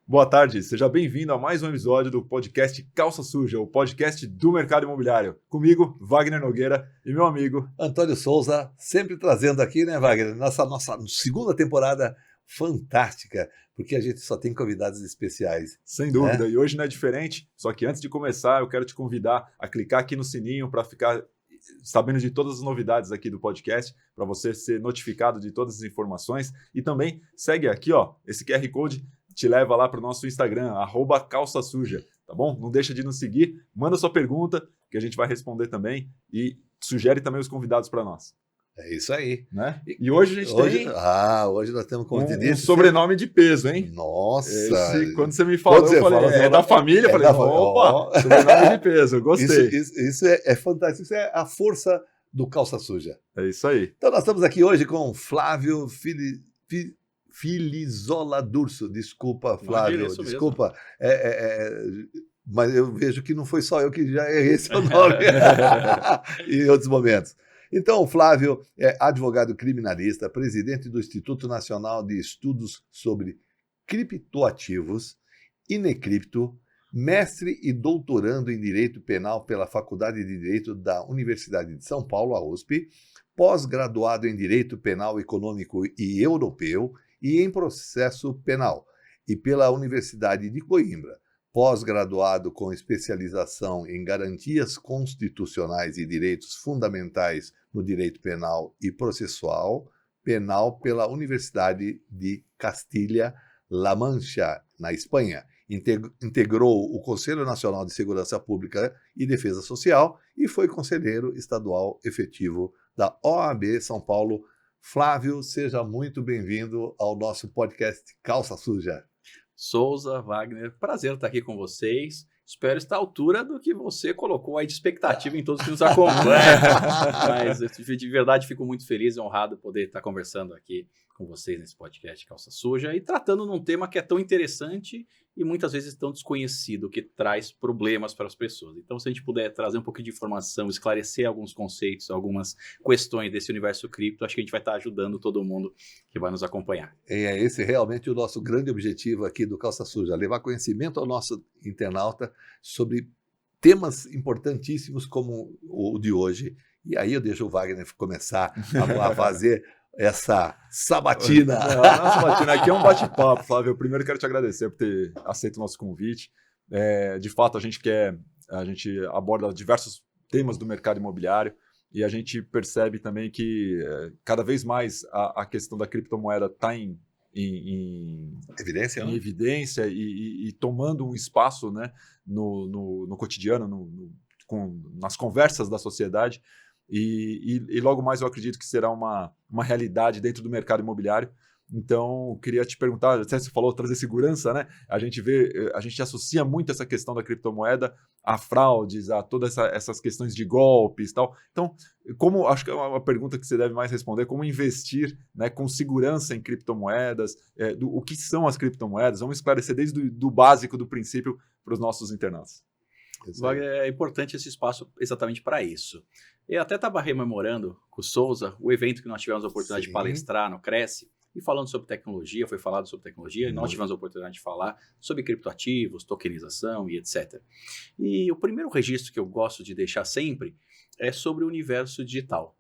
Boa tarde, seja bem-vindo a mais um episódio do podcast Calça Suja, o podcast do mercado imobiliário. Comigo, Wagner Nogueira e meu amigo Antônio Souza, sempre trazendo aqui, né, Wagner, nossa segunda temporada fantástica, porque a gente só tem convidados especiais. Sem dúvida, e hoje não é diferente, só que antes de começar eu quero te convidar a clicar aqui no sininho para ficar sabendo de todas as novidades aqui do podcast, para você ser notificado de todas as informações e também segue aqui, ó, esse QR Code te leva lá para o nosso Instagram, @calçasuja, tá bom? Não deixa de nos seguir, manda sua pergunta que a gente vai responder também e sugere também os convidados para nós. É isso aí. Né? E hoje a gente tem... Hoje nós temos, como te disse... Um sobrenome de peso, hein? Nossa! Quando você me falou, eu falei, é da família? Eu falei, opa, sobrenome de peso, eu gostei. Isso é fantástico, isso é a força do Calça Suja. É isso aí. Então nós estamos aqui hoje com Flávio Filizola Durso. Desculpa, Flávio, desculpa. Mas eu vejo que não foi só eu que já errei seu nome em outros momentos. Então, o Flávio é advogado criminalista, presidente do Instituto Nacional de Estudos sobre Criptoativos, Inecripto, mestre e doutorando em Direito Penal pela Faculdade de Direito da Universidade de São Paulo, a USP, pós-graduado em Direito Penal Econômico e Europeu e em Processo Penal, e pela Universidade de Coimbra, pós-graduado com especialização em Garantias Constitucionais e Direitos Fundamentais no Direito Penal e Processual Penal pela Universidade de Castilha-La Mancha, na Espanha. Integrou o Conselho Nacional de Segurança Pública e Defesa Social e foi conselheiro estadual efetivo da OAB São Paulo. Flávio, seja muito bem-vindo ao nosso podcast Calça Suja. Souza, Wagner, prazer estar aqui com vocês. Espero estar à altura do que você colocou aí de expectativa em todos que nos acompanham. Mas, de verdade, fico muito feliz e honrado poder estar conversando aqui com vocês nesse podcast Calça Suja e tratando num tema que é tão interessante e muitas vezes tão desconhecido, que traz problemas para as pessoas. Então, se a gente puder trazer um pouquinho de informação, esclarecer alguns conceitos, algumas questões desse universo cripto, acho que a gente vai estar ajudando todo mundo que vai nos acompanhar. É esse realmente o nosso grande objetivo aqui do Calça Suja, levar conhecimento ao nosso internauta sobre temas importantíssimos como o de hoje. E aí eu deixo o Wagner começar a fazer essa sabatina. A sabatina aqui é um bate-papo, Flávio. Eu primeiro quero te agradecer por ter aceito o nosso convite. De fato, a gente aborda diversos temas do mercado imobiliário e a gente percebe também que cada vez mais a questão da criptomoeda está em evidência e tomando um espaço, né, no cotidiano, nas conversas da sociedade. E logo mais eu acredito que será uma realidade dentro do mercado imobiliário. Então, queria te perguntar, você falou trazer segurança, né? A gente associa muito essa questão da criptomoeda a fraudes, a todas essas questões de golpes e tal. Então, acho que é uma pergunta que você deve mais responder, como investir, né, com segurança em criptomoedas, o que são as criptomoedas? Vamos esclarecer desde do básico, do princípio, para os nossos internautas. É importante esse espaço exatamente para isso. Eu até estava rememorando com o Souza o evento que nós tivemos a oportunidade de palestrar no Cresce, e falando sobre tecnologia, foi falado sobre tecnologia, e nós tivemos a oportunidade de falar sobre criptoativos, tokenização e etc. E o primeiro registro que eu gosto de deixar sempre é sobre o universo digital.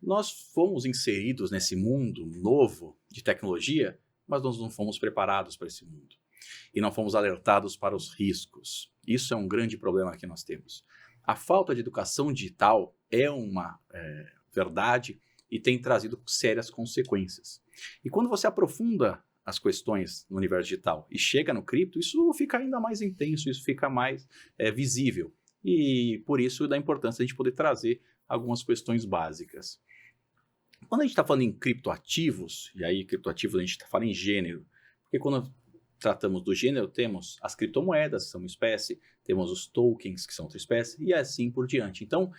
Nós fomos inseridos nesse mundo novo de tecnologia, mas nós não fomos preparados para esse mundo. E não fomos alertados para os riscos. Isso é um grande problema que nós temos. A falta de educação digital é uma verdade e tem trazido sérias consequências. E quando você aprofunda as questões no universo digital e chega no cripto, isso fica ainda mais intenso, isso fica mais visível. E por isso da importância de a gente poder trazer algumas questões básicas. Quando a gente está falando em criptoativos, e aí criptoativos a gente está falando em gênero, porque quando tratamos do gênero, temos as criptomoedas, que são uma espécie, temos os tokens, que são outra espécie, e assim por diante. Então,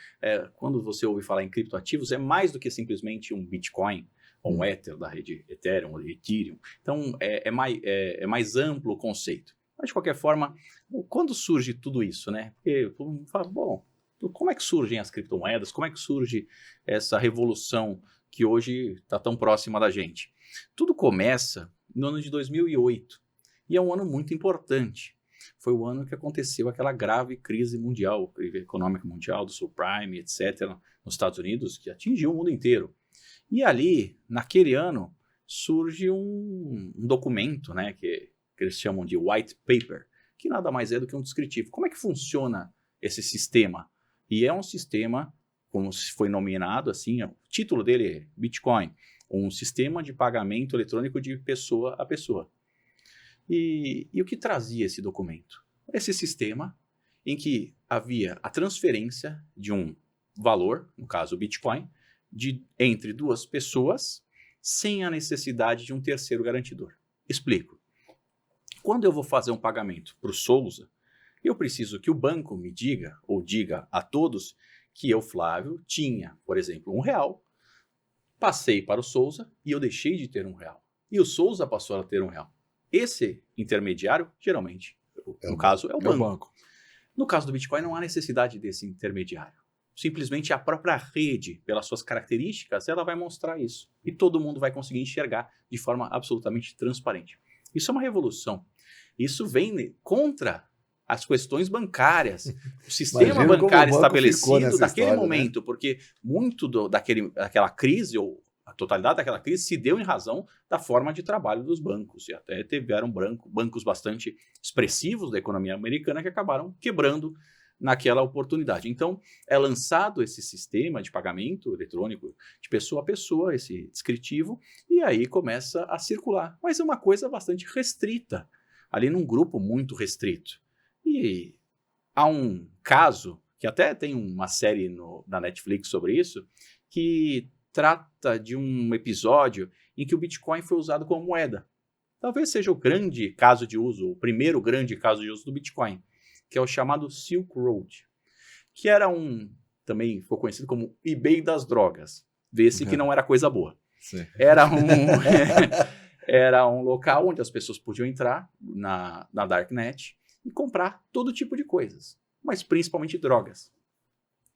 quando você ouve falar em criptoativos, é mais do que simplesmente um Bitcoin, ou um Ether da rede Ethereum, ou Ethereum. Então, é mais amplo o conceito. Mas, de qualquer forma, quando surge tudo isso, né? Porque todo mundo fala, bom, como é que surgem as criptomoedas? Como é que surge essa revolução que hoje está tão próxima da gente? Tudo começa no ano de 2008. E é um ano muito importante. Foi o ano que aconteceu aquela grave crise mundial, crise econômica mundial, do subprime, etc., nos Estados Unidos, que atingiu o mundo inteiro. E ali, naquele ano, surge um documento, né, que eles chamam de white paper, que nada mais é do que um descritivo. Como é que funciona esse sistema? E é um sistema, como se foi nominado assim, o título dele é Bitcoin, um sistema de pagamento eletrônico de pessoa a pessoa. E o que trazia esse documento? Esse sistema em que havia a transferência de um valor, no caso o Bitcoin, entre duas pessoas, sem a necessidade de um terceiro garantidor. Explico. Quando eu vou fazer um pagamento para o Souza, eu preciso que o banco me diga, ou diga a todos, que eu, Flávio, tinha, por exemplo, R$1, passei para o Souza e eu deixei de ter R$1. E o Souza passou a ter R$1. Esse intermediário, geralmente, no caso, é o banco. No caso do Bitcoin, não há necessidade desse intermediário. Simplesmente a própria rede, pelas suas características, ela vai mostrar isso. E todo mundo vai conseguir enxergar de forma absolutamente transparente. Isso é uma revolução. Isso vem contra as questões bancárias. O sistema bancário estabelecido daquele momento, né? Porque muito daquela crise, ou a totalidade daquela crise, se deu em razão da forma de trabalho dos bancos. E até tiveram bancos bastante expressivos da economia americana que acabaram quebrando naquela oportunidade. Então, é lançado esse sistema de pagamento eletrônico de pessoa a pessoa, esse descritivo, e aí começa a circular. Mas é uma coisa bastante restrita, ali num grupo muito restrito. E há um caso, que até tem uma série na Netflix sobre isso, que trata de um episódio em que o Bitcoin foi usado como moeda. Talvez seja o grande caso de uso, o primeiro grande caso de uso do Bitcoin, que é o chamado Silk Road, que também foi conhecido como eBay das drogas. Vê-se que não era coisa boa. Sim. Era um local onde as pessoas podiam entrar na Darknet e comprar todo tipo de coisas, mas principalmente drogas.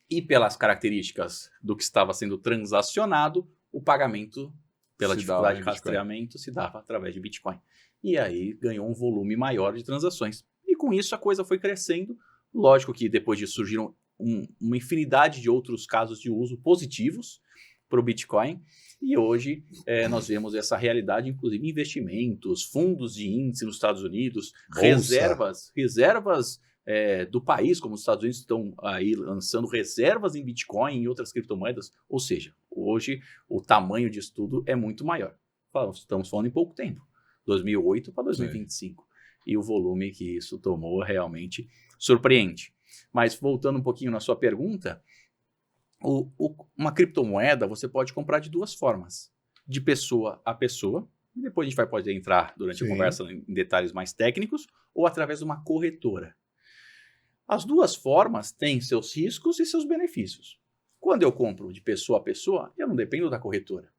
E pelas características do que estava sendo transacionado, o pagamento, pela dificuldade de rastreamento, se dava através de Bitcoin. E aí ganhou um volume maior de transações. E com isso a coisa foi crescendo. Lógico que depois disso surgiram uma infinidade de outros casos de uso positivos para o Bitcoin. E hoje nós vemos essa realidade, inclusive investimentos, fundos de índice nos Estados Unidos, reservas do país, como os Estados Unidos estão aí lançando reservas em Bitcoin e outras criptomoedas. Ou seja, hoje o tamanho disso tudo é muito maior. Estamos falando em pouco tempo, 2008 para 2025. E o volume que isso tomou realmente surpreende. Mas voltando um pouquinho na sua pergunta, uma criptomoeda você pode comprar de duas formas. De pessoa a pessoa, e depois a gente vai poder entrar durante a conversa em detalhes mais técnicos, ou através de uma corretora. As duas formas têm seus riscos e seus benefícios. Quando eu compro de pessoa a pessoa, eu não dependo da corretora.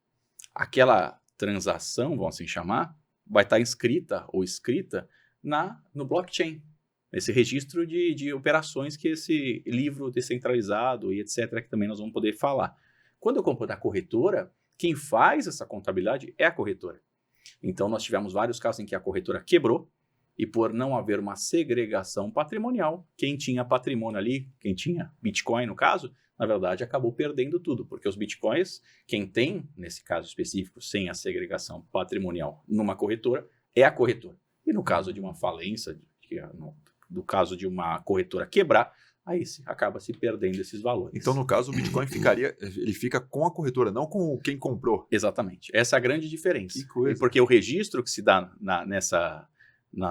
Aquela transação, vamos assim chamar, vai estar inscrita ou escrita no blockchain, nesse registro de operações que esse livro descentralizado e etc., que também nós vamos poder falar. Quando eu compro da corretora, quem faz essa contabilidade é a corretora. Então, nós tivemos vários casos em que a corretora quebrou, e por não haver uma segregação patrimonial, quem tinha patrimônio ali, quem tinha Bitcoin no caso, na verdade acabou perdendo tudo, porque os Bitcoins, quem tem, nesse caso específico, sem a segregação patrimonial numa corretora, é a corretora. E no caso de uma falência, no caso de uma corretora quebrar, aí acaba se perdendo esses valores. Então, no caso, o Bitcoin ele fica com a corretora, não com quem comprou. Exatamente. Essa é a grande diferença. Que coisa. Porque o registro que se dá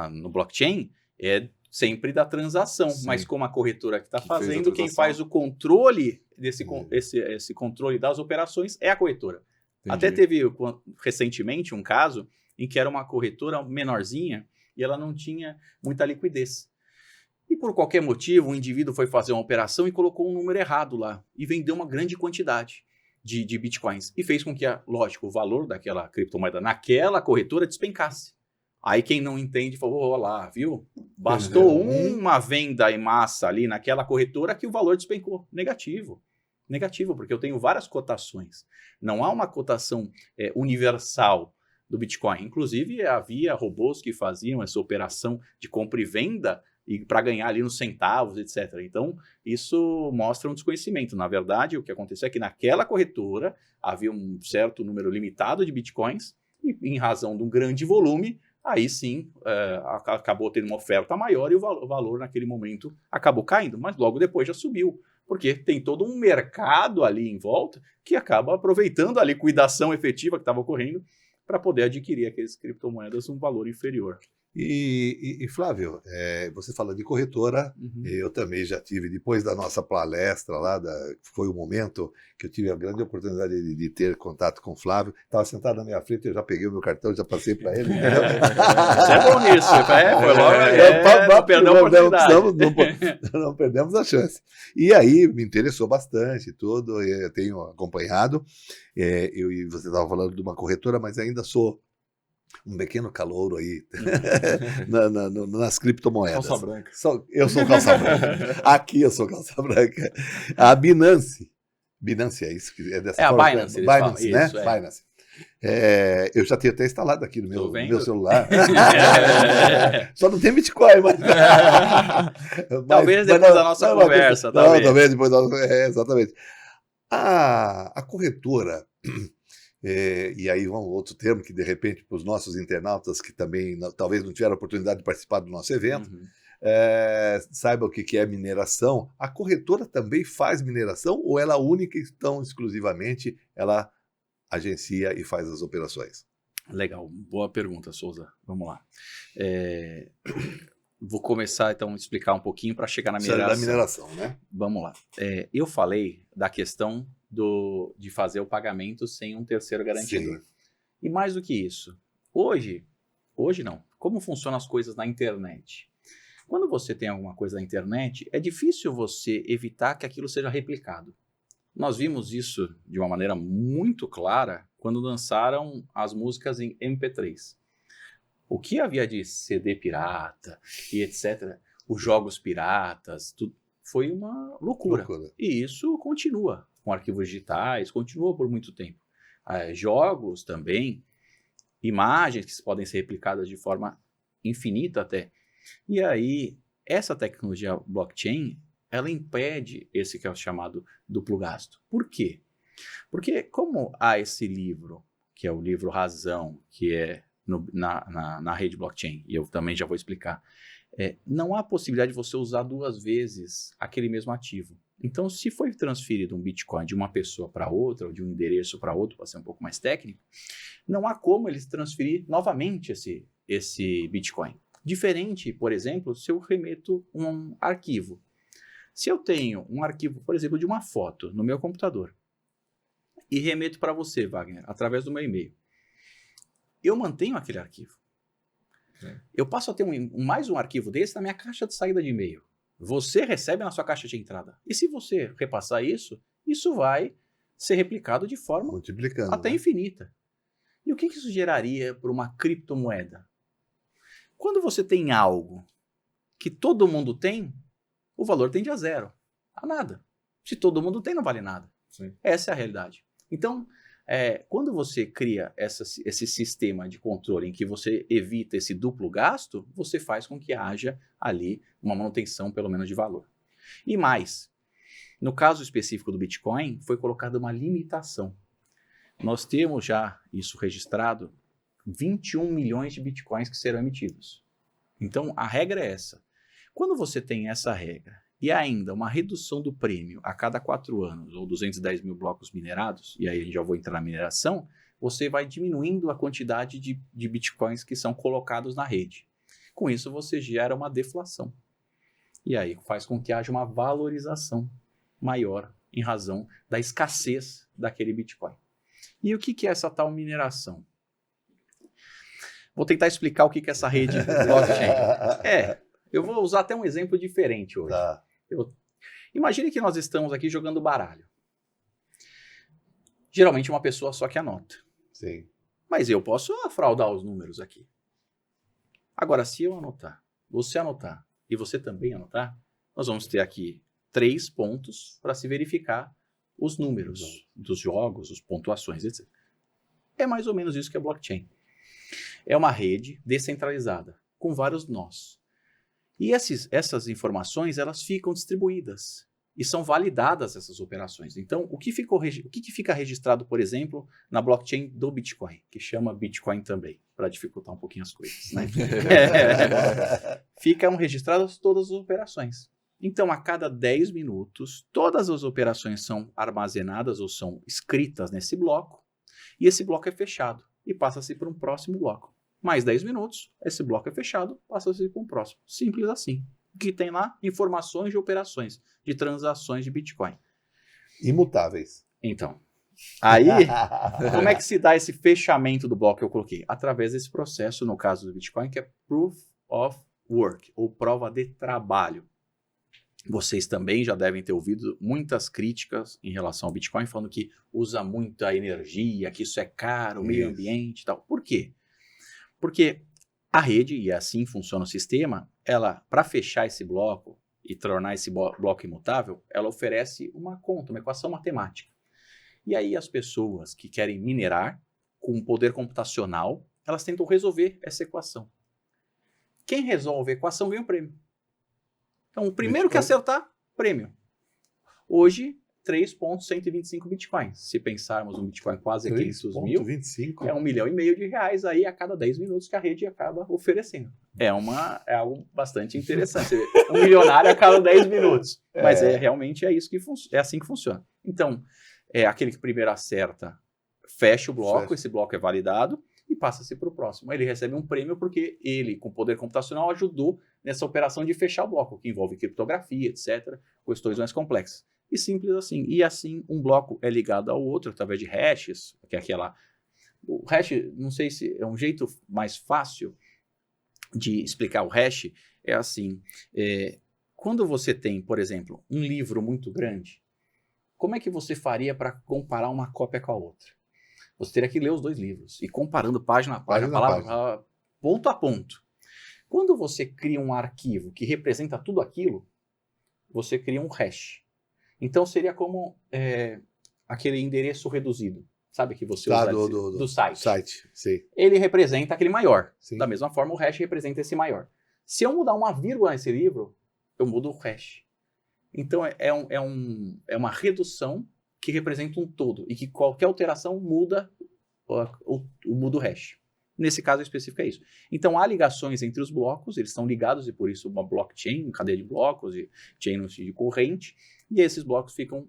no blockchain é sempre da transação, mas como a corretora que está fazendo, quem faz o controle esse controle das operações é a corretora. Entendi. Até teve recentemente um caso em que era uma corretora menorzinha e ela não tinha muita liquidez. E por qualquer motivo, um indivíduo foi fazer uma operação e colocou um número errado lá e vendeu uma grande quantidade de bitcoins e fez com que, lógico, o valor daquela criptomoeda naquela corretora despencasse. Aí quem não entende falou, olá, viu? Bastou uma venda em massa ali naquela corretora que o valor despencou. Negativo, porque eu tenho várias cotações. Não há uma cotação universal do Bitcoin. Inclusive, havia robôs que faziam essa operação de compra e venda para ganhar ali nos centavos, etc. Então, isso mostra um desconhecimento. Na verdade, o que aconteceu é que naquela corretora havia um certo número limitado de Bitcoins e, em razão de um grande volume, aí sim acabou tendo uma oferta maior e o valor naquele momento acabou caindo, mas logo depois já subiu, porque tem todo um mercado ali em volta que acaba aproveitando a liquidação efetiva que estava ocorrendo para poder adquirir aqueles criptomoedas um valor inferior. E Flávio, você fala de corretora, eu também já tive, depois da nossa palestra lá, foi o momento que eu tive a grande oportunidade de ter contato com o Flávio, estava sentado na minha frente, eu já peguei o meu cartão, já passei para ele. Você é bom nisso, foi logo, não perdeu a oportunidade. Não perdemos a chance. E aí me interessou bastante tudo, eu tenho acompanhado, eu e você estava falando de uma corretora, mas ainda sou um pequeno calouro aí nas criptomoedas. Calça branca. Eu sou calça branca. Aqui eu sou calça branca. A Binance é isso? É dessa forma? A Binance, Binance, né? Isso, Binance. Eu já tenho até instalado aqui no meu celular. Só não tem Bitcoin, mas... Talvez depois da nossa conversa. Talvez depois da nossa... exatamente. A corretora... e aí um outro termo que, de repente, para os nossos internautas que também talvez não tiveram a oportunidade de participar do nosso evento, saibam o que é mineração. A corretora também faz mineração ou ela única e tão exclusivamente ela agencia e faz as operações? Legal, boa pergunta, Souza. Vamos lá. Vou começar, então, a explicar um pouquinho para chegar na mineração. Da mineração, né? Vamos lá. Eu falei da questão de fazer o pagamento sem um terceiro garantidor. Sim. E mais do que isso, hoje não. Como funcionam as coisas na internet? Quando você tem alguma coisa na internet, é difícil você evitar que aquilo seja replicado. Nós vimos isso de uma maneira muito clara quando lançaram as músicas em MP3. O que havia de CD pirata e etc., os jogos piratas, tudo, foi uma loucura. E isso continua com arquivos digitais, continua por muito tempo. Jogos também, imagens que podem ser replicadas de forma infinita até. E aí, essa tecnologia blockchain, ela impede esse que é o chamado duplo gasto. Por quê? Porque como há esse livro, que é o livro Razão, que é na rede blockchain, e eu também já vou explicar, não há possibilidade de você usar duas vezes aquele mesmo ativo. Então, se foi transferido um Bitcoin de uma pessoa para outra, ou de um endereço para outro, para ser um pouco mais técnico, não há como eles transferir novamente esse Bitcoin. Diferente, por exemplo, se eu remeto um arquivo. Se eu tenho um arquivo, por exemplo, de uma foto no meu computador e remeto para você, Wagner, através do meu e-mail, eu mantenho aquele arquivo. Eu passo a ter mais um arquivo desse na minha caixa de saída de e-mail. Você recebe na sua caixa de entrada. E se você repassar isso, isso vai ser replicado de forma até infinita. E o que isso geraria para uma criptomoeda? Quando você tem algo que todo mundo tem, o valor tende a zero, a nada. Se todo mundo tem, não vale nada. Sim. Essa é a realidade. Então, quando você cria esse sistema de controle em que você evita esse duplo gasto, você faz com que haja ali uma manutenção, pelo menos, de valor. E mais, no caso específico do Bitcoin, foi colocada uma limitação. Nós temos já isso registrado, 21 milhões de Bitcoins que serão emitidos. Então, a regra é essa. Quando você tem essa regra e ainda uma redução do prêmio a cada 4 anos, ou 210 mil blocos minerados, e aí a gente já vou entrar na mineração, você vai diminuindo a quantidade de bitcoins que são colocados na rede. Com isso, você gera uma deflação. E aí faz com que haja uma valorização maior em razão da escassez daquele bitcoin. E o que é essa tal mineração? Vou tentar explicar o que é essa rede blockchain. Eu vou usar até um exemplo diferente hoje. Tá. Imagine que nós estamos aqui jogando baralho. Geralmente uma pessoa só que anota. Sim. Mas eu posso fraudar os números aqui. Agora, se eu anotar, você anotar e você também anotar, nós vamos ter aqui 3 pontos para se verificar os números dos jogos, as pontuações, etc. É mais ou menos isso que é blockchain. É uma rede descentralizada, com vários nós. E essas informações, elas ficam distribuídas. E são validadas essas operações. Então, o que fica registrado, por exemplo, na blockchain do Bitcoin, que chama Bitcoin também, para dificultar um pouquinho as coisas, né? Ficam registradas todas as operações. Então, a cada 10 minutos, todas as operações são armazenadas ou são escritas nesse bloco, e esse bloco é fechado e passa-se para um próximo bloco. Mais 10 minutos, esse bloco é fechado, passa-se para um próximo. Simples assim. Que tem lá informações de operações, de transações de Bitcoin. Imutáveis. Então, aí, como é que se dá esse fechamento do bloco que eu coloquei? Através desse processo, no caso do Bitcoin, que é Proof of Work, ou prova de trabalho. Vocês também já devem ter ouvido muitas críticas em relação ao Bitcoin, falando que usa muita energia, que isso é caro, meio ambiente e tal. Por quê? Porque a rede, e assim funciona o sistema, ela, para fechar esse bloco e tornar esse bloco imutável, ela oferece uma conta, uma equação matemática. E aí as pessoas que querem minerar com poder computacional, elas tentam resolver essa equação. Quem resolve a equação ganha um prêmio. Então, o primeiro que acertar, prêmio. Hoje, 3,125 bitcoins. Se pensarmos um bitcoin quase 500 mil, 25. é R$1,5 milhão aí a cada 10 minutos que a rede acaba oferecendo. É algo bastante interessante. Um milionário a cada 10 minutos. Mas realmente é isso que é assim que funciona. Então, aquele que primeiro acerta, fecha o bloco, esse bloco é validado e passa-se para o próximo. Ele recebe um prêmio porque ele, com poder computacional, ajudou nessa operação de fechar o bloco, que envolve criptografia, etc., questões mais complexas. E simples assim. E assim, um bloco é ligado ao outro através de hashes, que é aquela... O hash, não sei se é um jeito mais fácil de explicar o hash, é assim, quando você tem, por exemplo, um livro muito grande, como é que você faria para comparar uma cópia com a outra? Você teria que ler os dois livros, e comparando página a página, palavra, ponto a ponto. Quando você cria um arquivo que representa tudo aquilo, você cria um hash. Então, seria como aquele endereço reduzido, sabe, que você usa do site. Sim. Ele representa aquele maior. Sim. Da mesma forma, o hash representa esse maior. Se eu mudar uma vírgula nesse livro, eu mudo o hash. Então, é uma redução que representa um todo, e que qualquer alteração muda o hash. Nesse caso específico é isso. Então, há ligações entre os blocos, eles estão ligados, e por isso uma blockchain, cadeia de blocos, e chain de corrente, e esses blocos ficam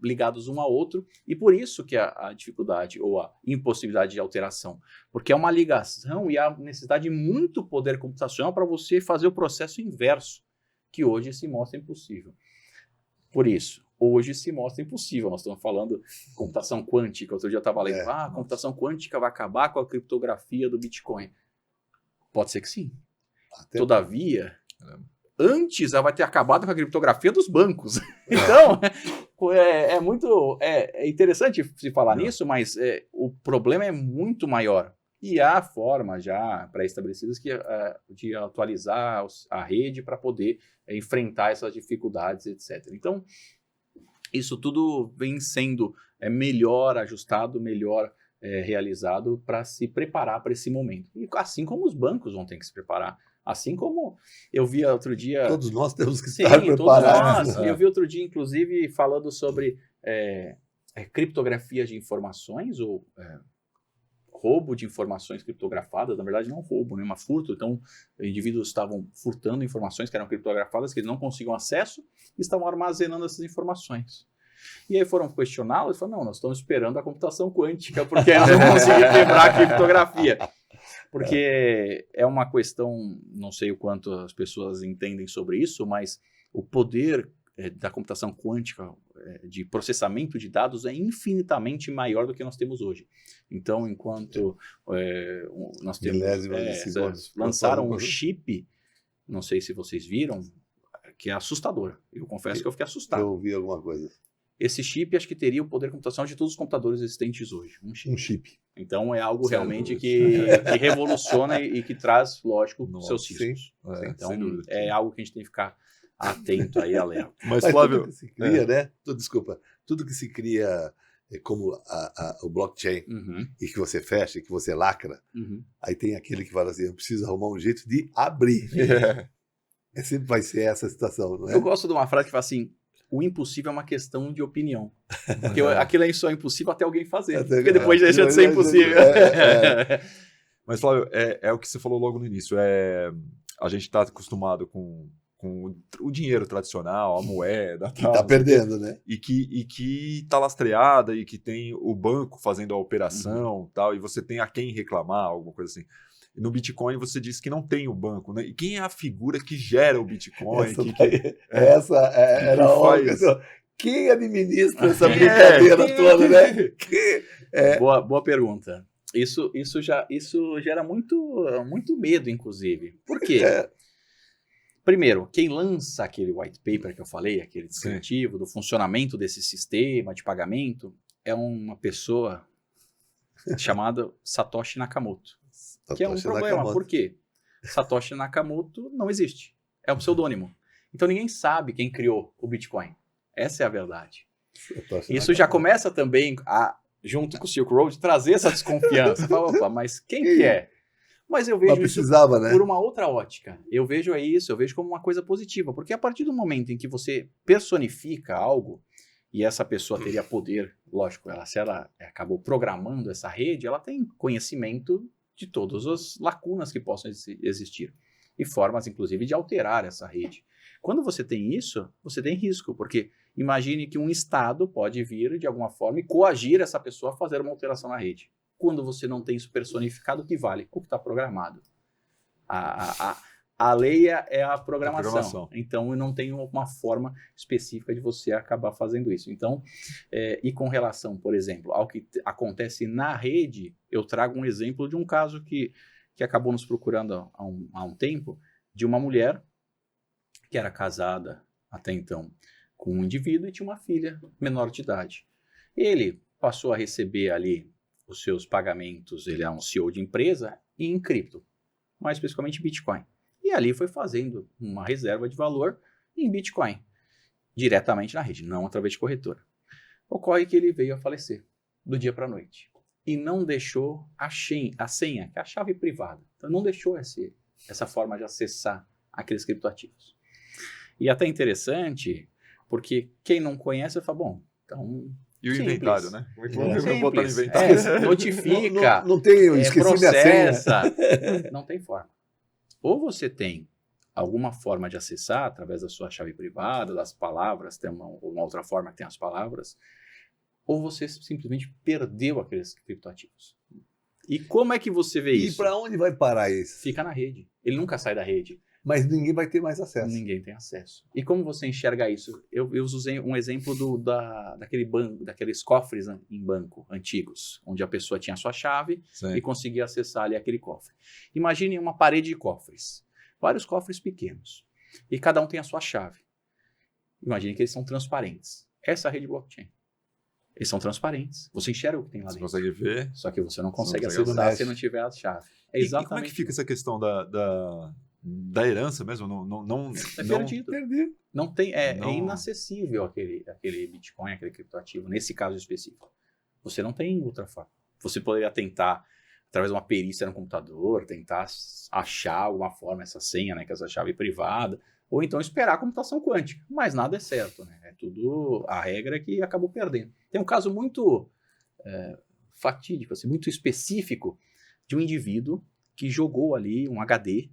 ligados um ao outro, e por isso que a dificuldade ou a impossibilidade de alteração, porque é uma ligação e há necessidade de muito poder computacional para você fazer o processo inverso, que hoje se mostra impossível. Por isso, hoje se mostra impossível. Nós estamos falando de computação quântica. Outro dia eu estava lendo, a computação quântica vai acabar com a criptografia do Bitcoin. Pode ser que sim. Todavia, antes ela vai ter acabado com a criptografia dos bancos. Então, é interessante se falar nisso, mas o problema é muito maior. E há formas já pré-estabelecidas de atualizar a rede para poder enfrentar essas dificuldades, etc. Então, isso tudo vem sendo melhor ajustado, melhor realizado para se preparar para esse momento. E assim como os bancos vão ter que se preparar. Assim como eu vi outro dia... Todos nós temos que estar preparados. Todos nós. Eu vi outro dia, inclusive, falando sobre criptografia de informações, ou roubo de informações criptografadas. Na verdade, não roubo, né? Uma furto. Então, indivíduos estavam furtando informações que eram criptografadas, que eles não conseguiam acesso, e estavam armazenando essas informações. E aí foram questioná-los e falaram, não, nós estamos esperando a computação quântica, porque eles não conseguiram quebrar a criptografia. Porque é uma questão, não sei o quanto as pessoas entendem sobre isso, mas o poder da computação quântica, de processamento de dados, é infinitamente maior do que nós temos hoje. Então, enquanto nós temos... lançaram um chip, não sei se vocês viram, que é assustador. Eu confesso que eu fiquei assustado. Eu ouvi alguma coisa. Esse chip, acho que teria o poder computacional de todos os computadores existentes hoje. Um chip. Então, é algo realmente que revoluciona e que traz, lógico, seus riscos. Então, é algo que a gente tem que ficar atento aí, alerta. Mas Flávio... Tudo que se cria, né? Tudo que se cria como o blockchain, e que você fecha, e que você lacra, aí tem aquele que fala assim, eu preciso arrumar um jeito de abrir. Sempre vai ser essa situação, não é? Eu gosto de uma frase que fala assim, o impossível é uma questão de opinião. Porque aquilo é só impossível até alguém fazer. Porque depois deixa de ser impossível. Mas, Flávio, é o que você falou logo no início. A gente está acostumado com o dinheiro tradicional, a moeda. Que está perdendo, né? E que está lastreada, e que tem o banco fazendo a operação, tal, e você tem a quem reclamar, alguma coisa assim. No Bitcoin você diz que não tem o banco, né? E quem é a figura que gera o Bitcoin? Essa era a hora. Quem administra essa brincadeira toda, né? Boa pergunta. Isso gera muito medo, inclusive. Por quê? Primeiro, quem lança aquele white paper que eu falei, aquele descritivo do funcionamento desse sistema de pagamento, é uma pessoa chamada Satoshi Nakamoto. Que é um problema. Por quê? Satoshi Nakamoto não existe. É um pseudônimo. Então ninguém sabe quem criou o Bitcoin. Essa é a verdade. Isso já começa também junto com o Silk Road, trazer essa desconfiança. Fala, opa, mas quem que é? Mas eu vejo isso por uma outra ótica. Eu vejo como uma coisa positiva. Porque a partir do momento em que você personifica algo, e essa pessoa teria poder, lógico, se ela acabou programando essa rede, ela tem conhecimento de todas as lacunas que possam existir. E formas, inclusive, de alterar essa rede. Quando você tem isso, você tem risco, porque imagine que um Estado pode vir, de alguma forma, e coagir essa pessoa a fazer uma alteração na rede. Quando você não tem isso personificado, o que vale? O que está programado. A lei é a programação. Então, não tem uma forma específica de você acabar fazendo isso. Então, e com relação, por exemplo, ao que acontece na rede, eu trago um exemplo de um caso que acabou nos procurando há um tempo, de uma mulher que era casada até então com um indivíduo e tinha uma filha menor de idade. Ele passou a receber ali os seus pagamentos, ele é um CEO de empresa, em cripto, mais especificamente Bitcoin. E ali foi fazendo uma reserva de valor em Bitcoin, diretamente na rede, não através de corretora. Ocorre que ele veio a falecer, do dia para a noite. E não deixou a senha, que é a chave privada. Então não deixou essa forma de acessar aqueles criptoativos. E até interessante, porque quem não conhece, fala, bom, então... E o inventário, né? Vou botar no inventário. Notifica, não tem, eu esqueci processa, minha senha. Não tem forma. Ou você tem alguma forma de acessar através da sua chave privada, das palavras, tem uma outra forma que tem as palavras, ou você simplesmente perdeu aqueles criptoativos. E como é que você vê isso? E para onde vai parar isso? Fica na rede. Ele nunca sai da rede. Mas ninguém vai ter mais acesso. Ninguém tem acesso. E como você enxerga isso? Eu usei um exemplo daqueles cofres em banco antigos, onde a pessoa tinha a sua chave e conseguia acessar ali aquele cofre. Imagine uma parede de cofres. Vários cofres pequenos. E cada um tem a sua chave. Imagine que eles são transparentes. Essa é a rede blockchain. Eles são transparentes. Você enxerga o que tem lá dentro. Você consegue ver. Só que você não consegue acessar se não tiver a chave. É exatamente. E como é que fica essa questão da herança mesmo? É perdido. Não tem, é inacessível aquele Bitcoin, aquele criptoativo, nesse caso específico. Você não tem outra forma. Você poderia tentar, através de uma perícia no computador, tentar achar alguma forma essa senha, né, que é essa chave privada, ou então esperar a computação quântica. Mas nada é certo, né? É tudo a regra que acabou perdendo. Tem um caso muito fatídico, assim, muito específico, de um indivíduo que jogou ali um HD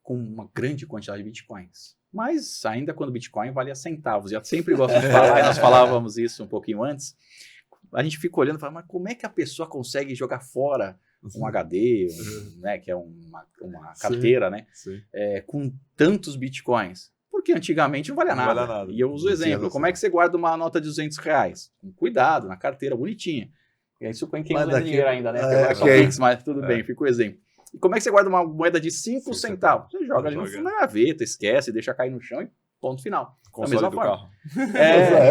com uma grande quantidade de bitcoins. Mas ainda quando o Bitcoin valia centavos. Eu sempre gosto de falar, e nós falávamos isso um pouquinho antes, a gente fica olhando e fala, mas como é que a pessoa consegue jogar fora um HD, né, que é uma carteira, né, com tantos bitcoins? Porque antigamente não valia nada. E eu uso o exemplo, como é que você guarda uma nota de R$200? Com cuidado, na carteira, bonitinha. E aí suponho quem usa dinheiro ainda, né? Mas tudo bem, fica o exemplo. E como é que você guarda uma moeda de 5 centavos? Você joga ali no fundo da gaveta, esquece, deixa cair no chão e ponto final. Da mesma forma.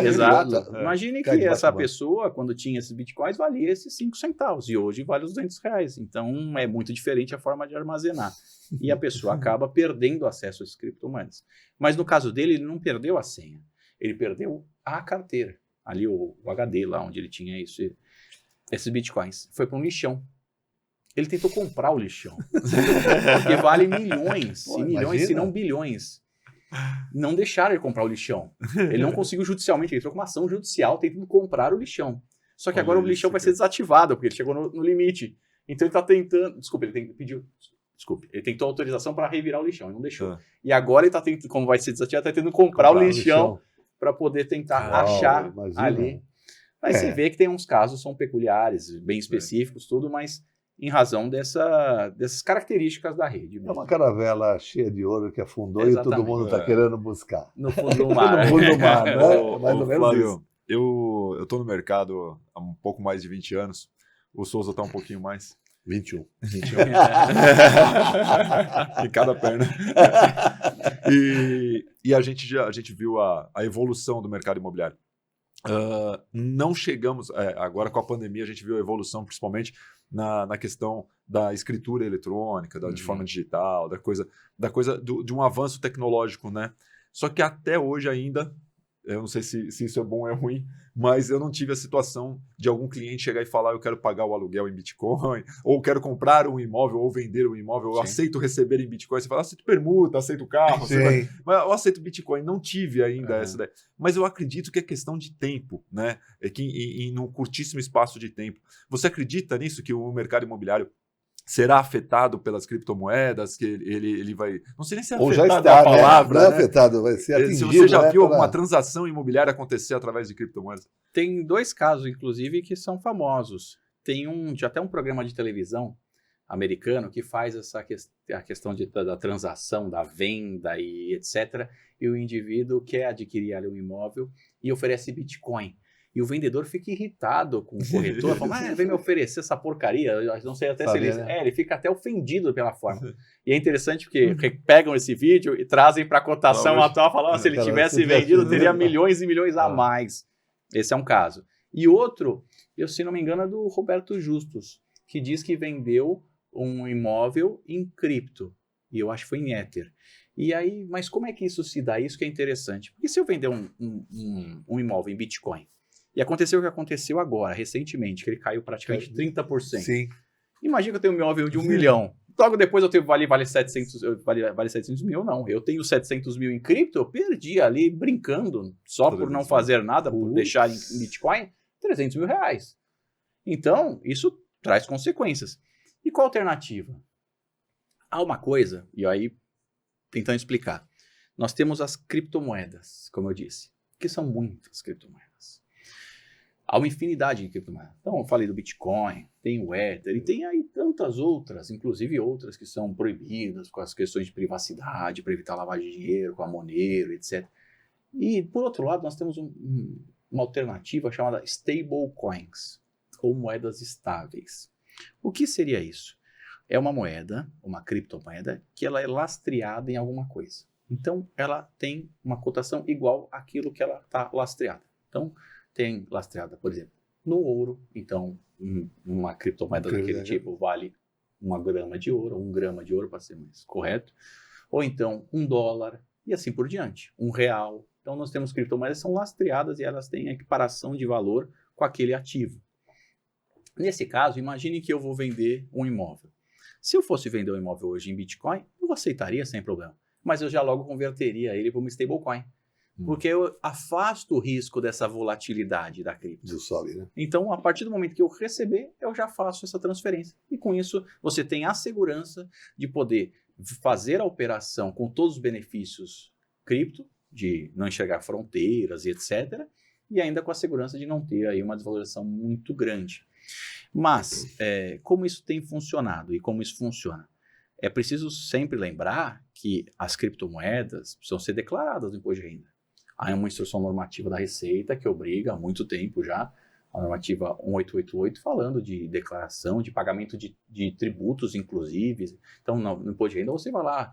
Exato. Imagine que essa pessoa, quando tinha esses bitcoins, valia esses 5 centavos. E hoje vale os R$200. Então, é muito diferente a forma de armazenar. E a pessoa acaba perdendo acesso a esses criptomoedas. Mas no caso dele, ele não perdeu a senha. Ele perdeu a carteira. ali o HD lá onde ele tinha isso, esses bitcoins, foi para um lixão. Ele tentou comprar o lixão, porque vale milhões, Pô, e milhões, imagina. se não bilhões. Não deixaram ele comprar o lixão. Ele não conseguiu judicialmente, ele entrou com uma ação judicial tentando comprar o lixão. Só que Olha agora o isso, lixão vai cara. ser desativado, porque ele chegou no limite. Então ele tá tentando... Desculpa, ele tentou autorização para revirar o lixão, e não deixou. Ah. E agora ele tá tentando, como vai ser desativado, tá tentando comprar o lixão para poder tentar Uau, achar imagina. ali. Mas você vê que tem uns casos, são peculiares, bem específicos, tudo, mas em razão dessas características da rede. É uma caravela cheia de ouro que afundou e todo Exatamente. mundo está querendo buscar. No fundo do mar. No fundo do mar, né? Ô, Mais ou menos Flávio, isso. eu tô no mercado há um pouco mais de 20 anos. O Souza tá um pouquinho mais. 21. Em cada perna. E a gente viu a evolução do mercado imobiliário. Não chegamos... agora com a pandemia a gente viu a evolução principalmente na questão da escritura eletrônica, de forma digital, de um avanço tecnológico, né? Só que até hoje ainda, eu não sei se isso é bom ou é ruim, mas eu não tive a situação de algum cliente chegar e falar eu quero pagar o aluguel em Bitcoin, ou quero comprar um imóvel ou vender um imóvel, eu aceito receber em Bitcoin. Você fala, aceito permuta, aceito carro, mas eu aceito Bitcoin. Não tive ainda essa ideia. Mas eu acredito que é questão de tempo, né? É que num curtíssimo espaço de tempo. Você acredita nisso, que o mercado imobiliário será afetado pelas criptomoedas, que ele vai... Não sei nem se é Ou já afetado está, a palavra, né? Não é né? afetado, vai ser atingido. Se você já viu pela... alguma transação imobiliária acontecer através de criptomoedas? Tem 2 casos, inclusive, que são famosos. Tem até um programa de televisão americano que faz a questão da transação, da venda e etc. E o indivíduo quer adquirir ali um imóvel e oferece Bitcoin. E o vendedor fica irritado com o corretor, fala, vem me oferecer essa porcaria, eu não sei até se ele... né? ele fica até ofendido pela forma. E é interessante porque pegam esse vídeo e trazem para a cotação atual, falando, se ele tivesse vendido, teria milhões e milhões a mais. Esse é um caso. E outro, se não me engano, é do Roberto Justus, que diz que vendeu um imóvel em cripto, e eu acho que foi em Ether. E aí, mas como é que isso se dá? Isso que é interessante. Porque se eu vender um imóvel em Bitcoin, e aconteceu o que aconteceu agora, recentemente, que ele caiu praticamente 30%. Sim. Imagina que eu tenho um imóvel de 1 milhão. Logo depois eu tenho vale 700 mil, não. Eu tenho 700 mil em cripto, eu perdi ali brincando, só por não fazer nada, por deixar em Bitcoin, 300 mil reais. Então, isso traz consequências. E qual a alternativa? Há uma coisa, e aí, tentando explicar. Nós temos as criptomoedas, como eu disse, que são muitas criptomoedas. Há uma infinidade de criptomoedas. Então, eu falei do Bitcoin, tem o Ether, e tem aí tantas outras, inclusive outras que são proibidas com as questões de privacidade, para evitar lavagem de dinheiro, com a Monero, etc. E, por outro lado, nós temos uma alternativa chamada stablecoins, ou moedas estáveis. O que seria isso? É uma moeda, uma criptomoeda, que ela é lastreada em alguma coisa. Então, ela tem uma cotação igual àquilo que ela está lastreada. Então, tem lastreada, por exemplo, no ouro. Então, uma criptomoeda daquele tipo vale 1 grama de ouro, ou 1 grama de ouro, para ser mais correto. Ou então, $1, e assim por diante. R$1. Então, nós temos criptomoedas que são lastreadas e elas têm equiparação de valor com aquele ativo. Nesse caso, imagine que eu vou vender um imóvel. Se eu fosse vender um imóvel hoje em Bitcoin, eu aceitaria sem problema. Mas eu já logo converteria ele para uma stablecoin. Porque eu afasto o risco dessa volatilidade da cripto. Sobe, né? Então, a partir do momento que eu receber, eu já faço essa transferência. E com isso, você tem a segurança de poder fazer a operação com todos os benefícios cripto, de não enxergar fronteiras e etc. E ainda com a segurança de não ter aí uma desvalorização muito grande. Mas, como isso tem funcionado e como isso funciona? É preciso sempre lembrar que as criptomoedas precisam ser declaradas no imposto de renda. Há uma instrução normativa da Receita que obriga há muito tempo já, a normativa 1888, falando de declaração, de pagamento de tributos, inclusive. Então, no imposto de renda, você vai lá,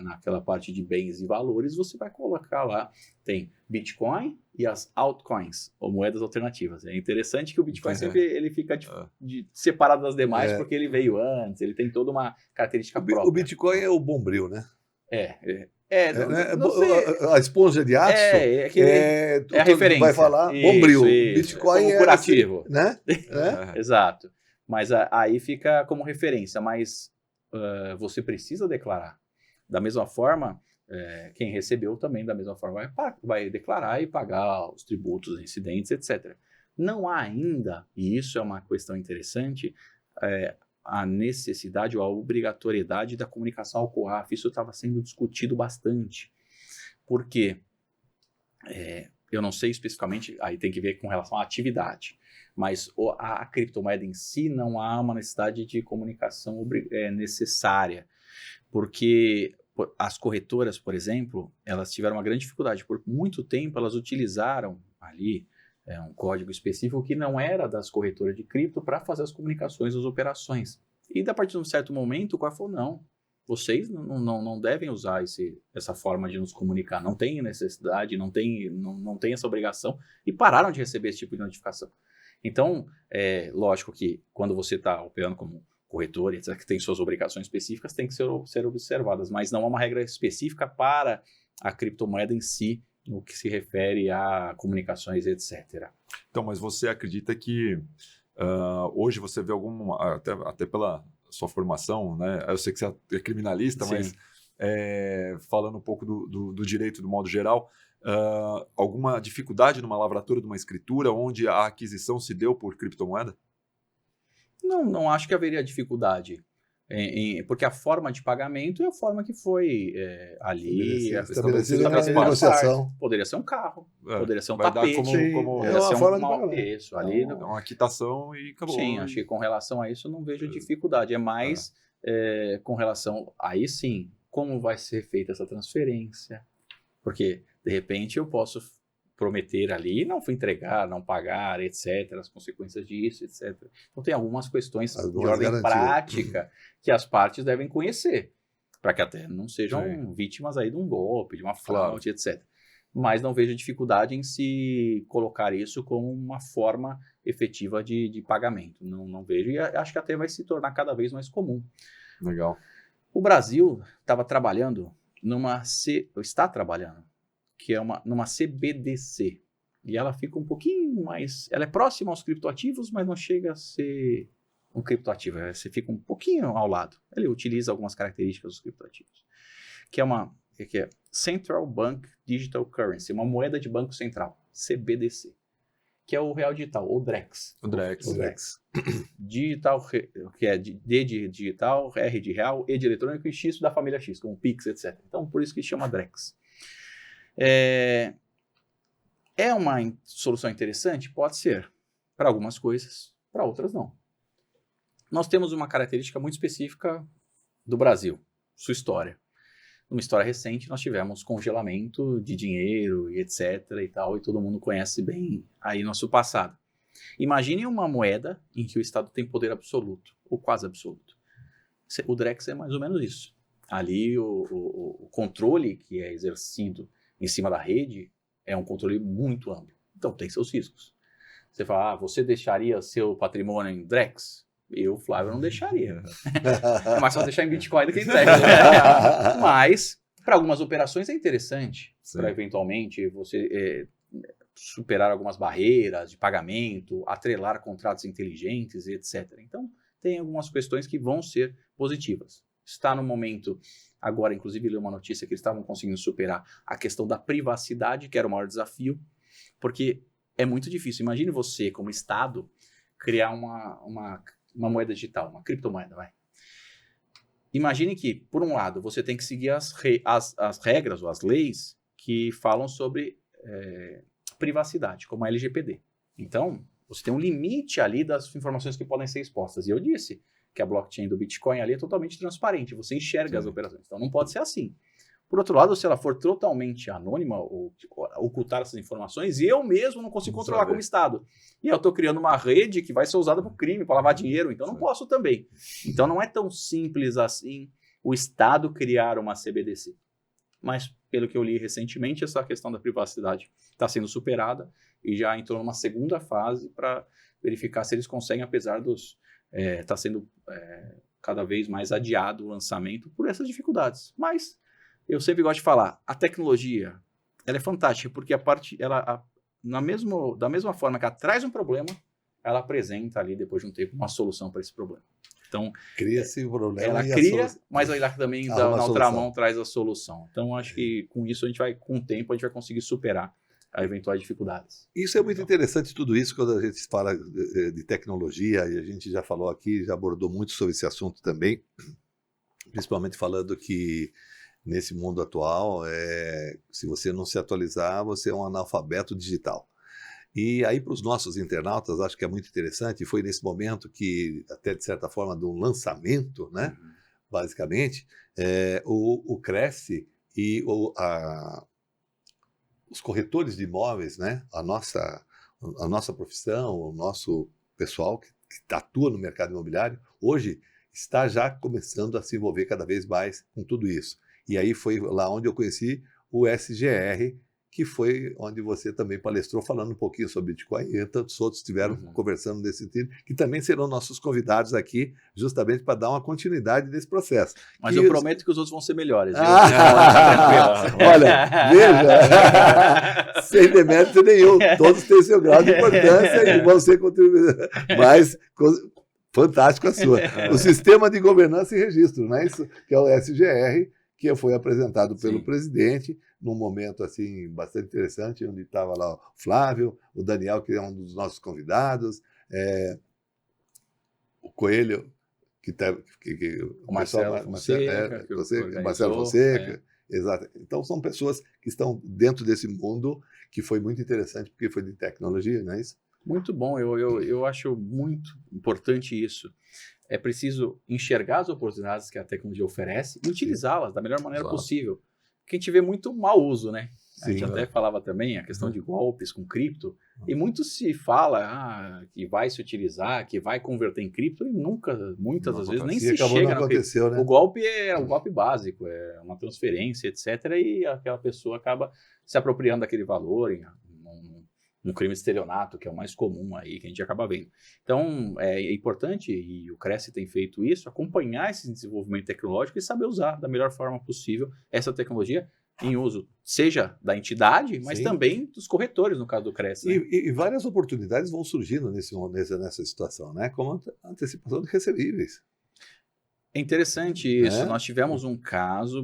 naquela parte de bens e valores, você vai colocar lá, tem Bitcoin e as altcoins, ou moedas alternativas. É interessante que o Bitcoin sempre ele fica separado das demais, porque ele veio antes, ele tem toda uma característica própria. O Bitcoin é o Bombril, né? Não sei. A esponja de Atson É a referência. Vai falar Bombril. Bitcoin como curativo. Assim, né? Exato. Mas aí fica como referência, mas você precisa declarar. Da mesma forma, quem recebeu também, da mesma forma, vai declarar e pagar os tributos, incidentes, etc. Não há ainda, e isso é uma questão interessante, a necessidade ou a obrigatoriedade da comunicação ao COAF. Isso estava sendo discutido bastante. Por quê? Eu não sei especificamente, aí tem que ver com relação à atividade, mas a criptomoeda em si não há uma necessidade de comunicação necessária, porque as corretoras, por exemplo, elas tiveram uma grande dificuldade. Por muito tempo, elas utilizaram ali um código específico que não era das corretoras de cripto para fazer as comunicações, as operações. E a partir de um certo momento, o COAF falou, não, vocês não devem usar essa forma de nos comunicar, não tem necessidade, não tem essa obrigação, e pararam de receber esse tipo de notificação. Então, lógico que quando você está operando como corretor, etc., que tem suas obrigações específicas, tem que ser observadas, mas não há uma regra específica para a criptomoeda em si, no que se refere a comunicações, etc. Então, mas você acredita que hoje você vê até pela sua formação, né? Eu sei que você é criminalista, Sim. mas falando um pouco do direito do modo geral, alguma dificuldade numa lavratura de uma escritura onde a aquisição se deu por criptomoeda? Não acho que haveria dificuldade. Porque a forma de pagamento é a forma que foi ali estabelecida na negociação. Poderia ser um carro, poderia ser um vai tapete, dar uma forma de pagamento. Isso, ali. Uma quitação e acabou. Sim, acho que com relação a isso não vejo dificuldade. É mais com relação, aí sim, como vai ser feita essa transferência. Porque, de repente, eu posso prometer ali, não entregar, não pagar, etc., as consequências disso, etc. Então tem algumas questões de ordem prática que as partes devem conhecer, para que até não sejam vítimas aí de um golpe, de uma fraude, etc. Mas não vejo dificuldade em se colocar isso como uma forma efetiva de pagamento. Não vejo, e acho que até vai se tornar cada vez mais comum. Legal. O Brasil estava trabalhando está trabalhando, que é numa CBDC. E ela fica um pouquinho mais... Ela é próxima aos criptoativos, mas não chega a ser um criptoativo. Você fica um pouquinho ao lado. Ele utiliza algumas características dos criptoativos. Que é Central Bank Digital Currency, uma moeda de banco central, CBDC. Que é o real digital, ou DREX. O DREX. Digital, que é D de digital, R de real, E de eletrônico e X da família X, como Pix, etc. Então, por isso que chama DREX. É uma solução interessante? Pode ser. Para algumas coisas, para outras não. Nós temos uma característica muito específica do Brasil, sua história. Numa história recente, nós tivemos congelamento de dinheiro e etc. e tal, e todo mundo conhece bem aí nosso passado. Imagine uma moeda em que o Estado tem poder absoluto, ou quase absoluto. O DREX é mais ou menos isso. Ali o controle que é exercido em cima da rede é um controle muito amplo. Então tem seus riscos. Você fala, você deixaria seu patrimônio em DREX? Eu, Flávio, não deixaria. É mais fácil deixar em Bitcoin do que em DREX. Mas, para algumas operações é interessante. Para eventualmente você superar algumas barreiras de pagamento, atrelar contratos inteligentes, etc. Então, tem algumas questões que vão ser positivas. Está no momento... Agora, inclusive, li uma notícia que eles estavam conseguindo superar a questão da privacidade, que era o maior desafio, porque é muito difícil. Imagine você, como Estado, criar uma moeda digital, uma criptomoeda. Imagine que, por um lado, você tem que seguir as regras ou as leis que falam sobre privacidade, como a LGPD. Então, você tem um limite ali das informações que podem ser expostas. E eu disse que a blockchain do Bitcoin ali é totalmente transparente, você enxerga as operações, então não pode ser assim. Por outro lado, se ela for totalmente anônima ou ocultar essas informações, eu mesmo não consigo controlar como Estado. E eu estou criando uma rede que vai ser usada para o crime, para lavar dinheiro, então não posso também. Então não é tão simples assim o Estado criar uma CBDC. Mas, pelo que eu li recentemente, essa questão da privacidade está sendo superada e já entrou numa segunda fase para verificar se eles conseguem, apesar dos... sendo cada vez mais adiado o lançamento por essas dificuldades. Mas eu sempre gosto de falar, a tecnologia, ela é fantástica, porque da mesma forma que ela traz um problema, ela apresenta ali, depois de um tempo, uma solução para esse problema. Então, cria-se o problema ela cria, mas ela também, na outra mão, traz a solução. Então, acho que com isso, com o tempo, a gente vai conseguir superar as eventuais dificuldades. Isso é muito interessante, tudo isso, quando a gente fala de tecnologia, e a gente já falou aqui, já abordou muito sobre esse assunto também, principalmente falando que nesse mundo atual, se você não se atualizar, você é um analfabeto digital. E aí, para os nossos internautas, acho que é muito interessante, e foi nesse momento que, até de certa forma, de um lançamento, né, basicamente, o Cresce e os corretores de imóveis, né, a nossa profissão, o nosso pessoal que atua no mercado imobiliário, hoje está já começando a se envolver cada vez mais com tudo isso. E aí foi lá onde eu conheci o SGR, que foi onde você também palestrou falando um pouquinho sobre Bitcoin, e tantos outros estiveram conversando nesse sentido, que também serão nossos convidados aqui, justamente para dar uma continuidade nesse processo. Mas eu prometo que os outros vão ser melhores. Olha, veja, sem demérito nenhum, todos têm seu grau de importância e vão ser contribuidores, mas fantástico a sua. O Sistema de Governança e Registro, não é isso? Que é o SGR, que foi apresentado pelo presidente, num momento assim bastante interessante, onde estava lá o Flávio, o Daniel, que é um dos nossos convidados, o Coelho, o Marcelo Fonseca, exato. Então são pessoas que estão dentro desse mundo que foi muito interessante, porque foi de tecnologia, não é isso? Muito bom, eu acho muito importante isso. É preciso enxergar as oportunidades que a tecnologia oferece e utilizá-las da melhor maneira possível. Porque a gente vê muito mau uso, né? A gente até falava também a questão de golpes com cripto, e muito se fala que vai se utilizar, que vai converter em cripto, e muitas das vezes nem se chega no cripto. Né? O golpe é o golpe básico, é uma transferência, etc. E aquela pessoa acaba se apropriando daquele valor um crime de estelionato, que é o mais comum aí, que a gente acaba vendo. Então, é importante, e o Cresce tem feito isso, acompanhar esse desenvolvimento tecnológico e saber usar da melhor forma possível essa tecnologia em uso, seja da entidade, mas também dos corretores, no caso do Cresce. Né? E várias oportunidades vão surgindo nessa situação, né? Como a antecipação de recebíveis. É interessante isso. Nós tivemos um caso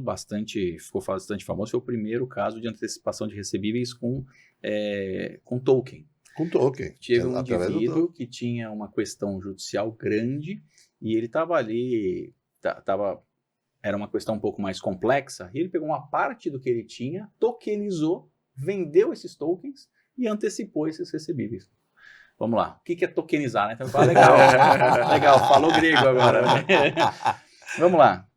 ficou bastante famoso, foi o primeiro caso de antecipação de recebíveis com token. Com token. Teve um indivíduo que tinha uma questão judicial grande e ele estava ali, era uma questão um pouco mais complexa, e ele pegou uma parte do que ele tinha, tokenizou, vendeu esses tokens e antecipou esses recebíveis. Vamos lá. O que é tokenizar, né? Então, legal. Legal, falou grego agora. Né? Vamos lá.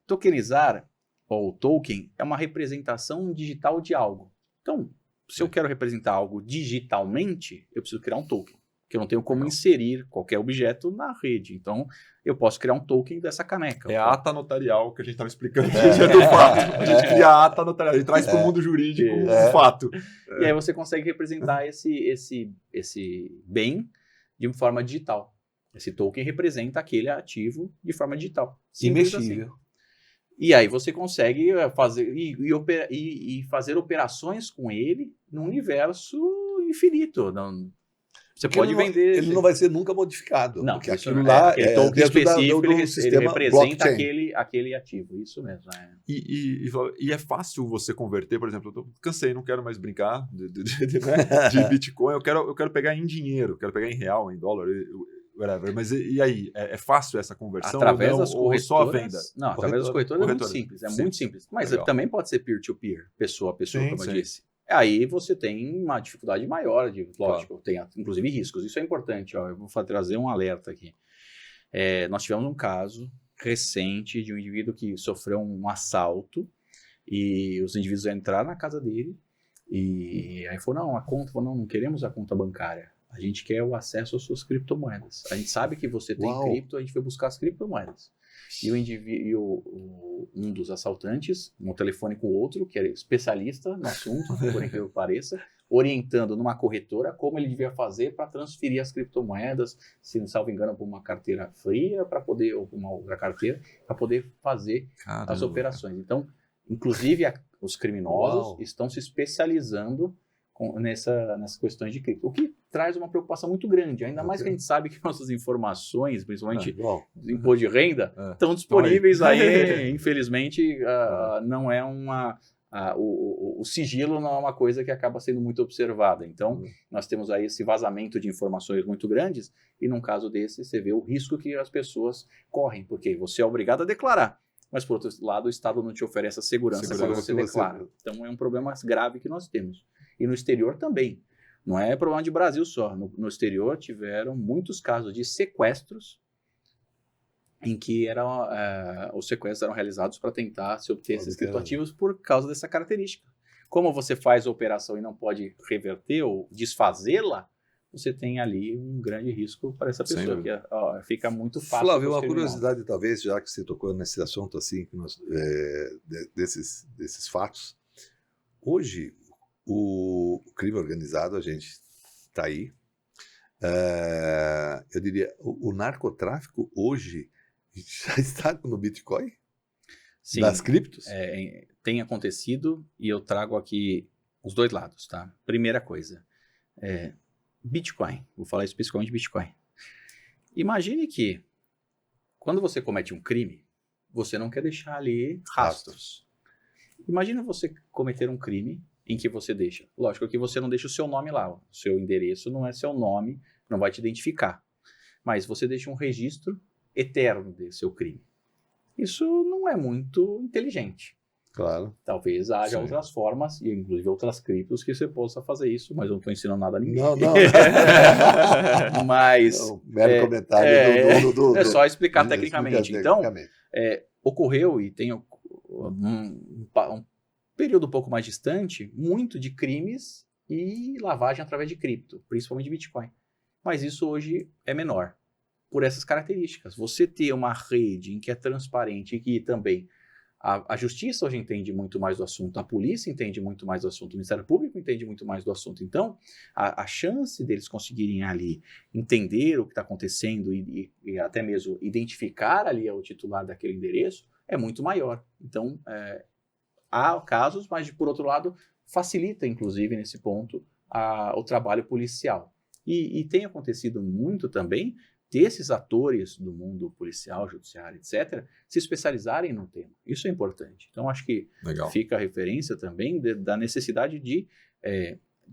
Tokenizar, ou token, é uma representação digital de algo. Então, se eu quero representar algo digitalmente, eu preciso criar um token. Porque eu não tenho como inserir qualquer objeto na rede. Então, eu posso criar um token dessa caneca. É a ata notarial que a gente estava explicando do fato. A gente cria a ata notarial, a gente traz para o mundo jurídico um fato. E aí você consegue representar esse bem de forma digital. Esse token representa aquele ativo de forma digital. Imexível. Assim. E aí você consegue fazer fazer operações com ele num universo infinito. Você pode vender... Ele não vai ser nunca modificado. Não, porque aquilo lá é token específico, do sistema ele representa blockchain. aquele ativo. Isso mesmo. E é fácil você converter, por exemplo, eu cansei, não quero mais brincar de Bitcoin, eu quero pegar em dinheiro, quero pegar em real, em dólar, whatever. Mas e aí? É fácil essa conversão? Através das corretoras? Ou só a venda? Não, através das corretoras é muito simples. Muito simples. Mas também pode ser peer-to-peer, pessoa a pessoa, como eu disse. Aí você tem uma dificuldade maior, lógico, tem inclusive riscos. Isso é importante, eu vou trazer um alerta aqui. Nós tivemos um caso recente de um indivíduo que sofreu um assalto e os indivíduos entraram na casa dele e aí falou, não queremos a conta bancária, a gente quer o acesso às suas criptomoedas. A gente sabe que você tem cripto, a gente foi buscar as criptomoedas. E um dos assaltantes, no telefone com o outro, que era especialista no assunto, por incrível que pareça, orientando numa corretora como ele devia fazer para transferir as criptomoedas, se não salvo engano, para uma carteira fria, ou para uma outra carteira, para poder fazer as operações. Então, Inclusive, os criminosos estão se especializando nessas questões de cripto, o que traz uma preocupação muito grande, ainda mais que a gente sabe que nossas informações, principalmente do imposto de renda, estão disponíveis aí, infelizmente, não é o sigilo não é uma coisa que acaba sendo muito observada. Então, nós temos aí esse vazamento de informações muito grandes e, num caso desse, você vê o risco que as pessoas correm, porque você é obrigado a declarar, mas, por outro lado, o Estado não te oferece a segurança quando você declara. Então, é um problema grave que nós temos. E no exterior também. Não é problema de Brasil só. No exterior tiveram muitos casos de sequestros em que os sequestros eram realizados para tentar se obter esses criptoativos por causa dessa característica. Como você faz a operação e não pode reverter ou desfazê-la, você tem ali um grande risco para essa pessoa, que fica muito fácil. Flávio, uma curiosidade, talvez, já que você tocou nesse assunto assim, desses fatos. Hoje, o crime organizado, a gente está aí. Eu diria, o narcotráfico hoje já está no Bitcoin? Sim, das criptos? Tem acontecido e eu trago aqui os dois lados, tá? Primeira coisa, Bitcoin, vou falar especificamente de Bitcoin. Imagine que quando você comete um crime, você não quer deixar ali rastros. Imagina você cometer um crime em que você deixa. Lógico que você não deixa o seu nome lá. O seu endereço não é seu nome, não vai te identificar. Mas você deixa um registro eterno desse seu crime. Isso não é muito inteligente. Claro. Talvez haja outras formas, e inclusive outras criptos, que você possa fazer isso, mas eu não estou ensinando nada a ninguém. Não. Mas... mero comentário é só explicar tecnicamente. Então, ocorreu, e tem um período um pouco mais distante, muito de crimes e lavagem através de cripto, principalmente de Bitcoin. Mas isso hoje é menor, por essas características. Você ter uma rede em que é transparente e que também a justiça hoje entende muito mais do assunto, a polícia entende muito mais do assunto, o Ministério Público entende muito mais do assunto. Então, a chance deles conseguirem ali entender o que está acontecendo e até mesmo identificar ali o titular daquele endereço é muito maior. Então, há casos, mas, por outro lado, facilita, inclusive, nesse ponto, o trabalho policial. E tem acontecido muito também desses atores do mundo policial, judiciário, etc., se especializarem no tema. Isso é importante. Então, acho que fica a referência também da necessidade de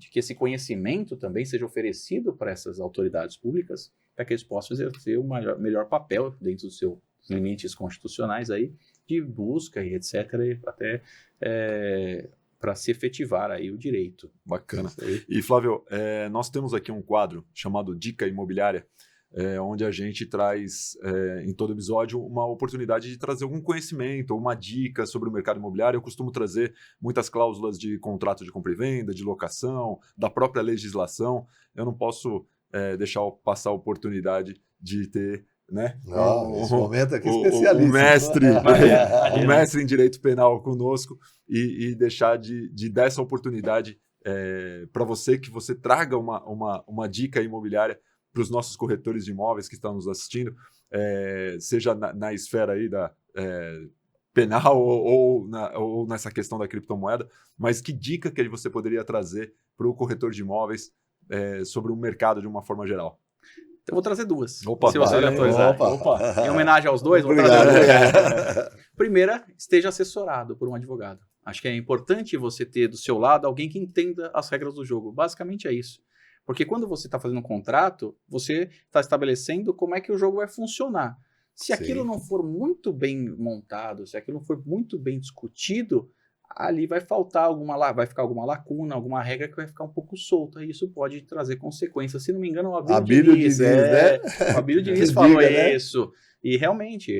que esse conhecimento também seja oferecido para essas autoridades públicas, para que eles possam exercer o melhor papel dentro dos seus limites constitucionais aí, de busca e etc., até para se efetivar aí o direito. Bacana. E, Flávio, nós temos aqui um quadro chamado Dica Imobiliária, onde a gente traz, em todo episódio, uma oportunidade de trazer algum conhecimento ou uma dica sobre o mercado imobiliário. Eu costumo trazer muitas cláusulas de contrato de compra e venda, de locação, da própria legislação. Eu não posso deixar passar a oportunidade de ter... né? Nesse momento aqui especialista. O mestre em direito penal conosco e deixar de dar essa oportunidade para você, que você traga uma dica imobiliária para os nossos corretores de imóveis que estão nos assistindo, seja na esfera aí da penal ou nessa questão da criptomoeda, mas que dica que você poderia trazer para o corretor de imóveis sobre o mercado de uma forma geral? Então, eu vou trazer duas, se você me autorizar. Em homenagem aos dois, vou trazer duas. Primeira, esteja assessorado por um advogado. Acho que é importante você ter do seu lado alguém que entenda as regras do jogo. Basicamente é isso. Porque quando você está fazendo um contrato, você está estabelecendo como é que o jogo vai funcionar. Se aquilo não for muito bem montado, se aquilo não for muito bem discutido, ali vai faltar vai ficar alguma lacuna, alguma regra que vai ficar um pouco solta, e isso pode trazer consequências. Se não me engano, o Abílio Diniz, né? O Abílio Diniz falou isso. E realmente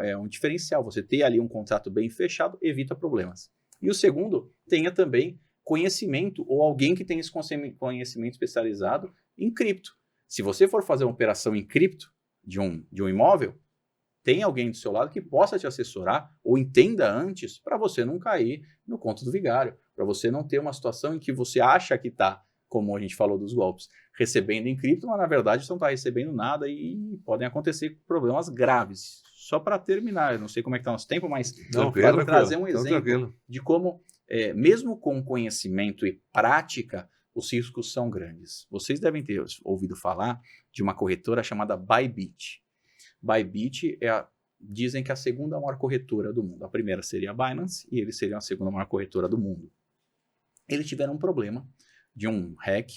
é um diferencial. Você ter ali um contrato bem fechado evita problemas. E o segundo, tenha também conhecimento ou alguém que tenha esse conhecimento especializado em cripto. Se você for fazer uma operação em cripto de um imóvel, tem alguém do seu lado que possa te assessorar ou entenda antes para você não cair no conto do vigário, para você não ter uma situação em que você acha que está, como a gente falou dos golpes, recebendo em cripto, mas na verdade você não está recebendo nada e podem acontecer problemas graves, só para terminar, eu não sei como é que está o nosso tempo, mas Tranquilo, para trazer um exemplo tranquilo. de como, mesmo com conhecimento e prática, os riscos são grandes. Vocês devem ter ouvido falar de uma corretora chamada Bybit. Bybit dizem que é a segunda maior corretora do mundo. A primeira seria a Binance e eles seriam a segunda maior corretora do mundo. Eles tiveram um problema de um hack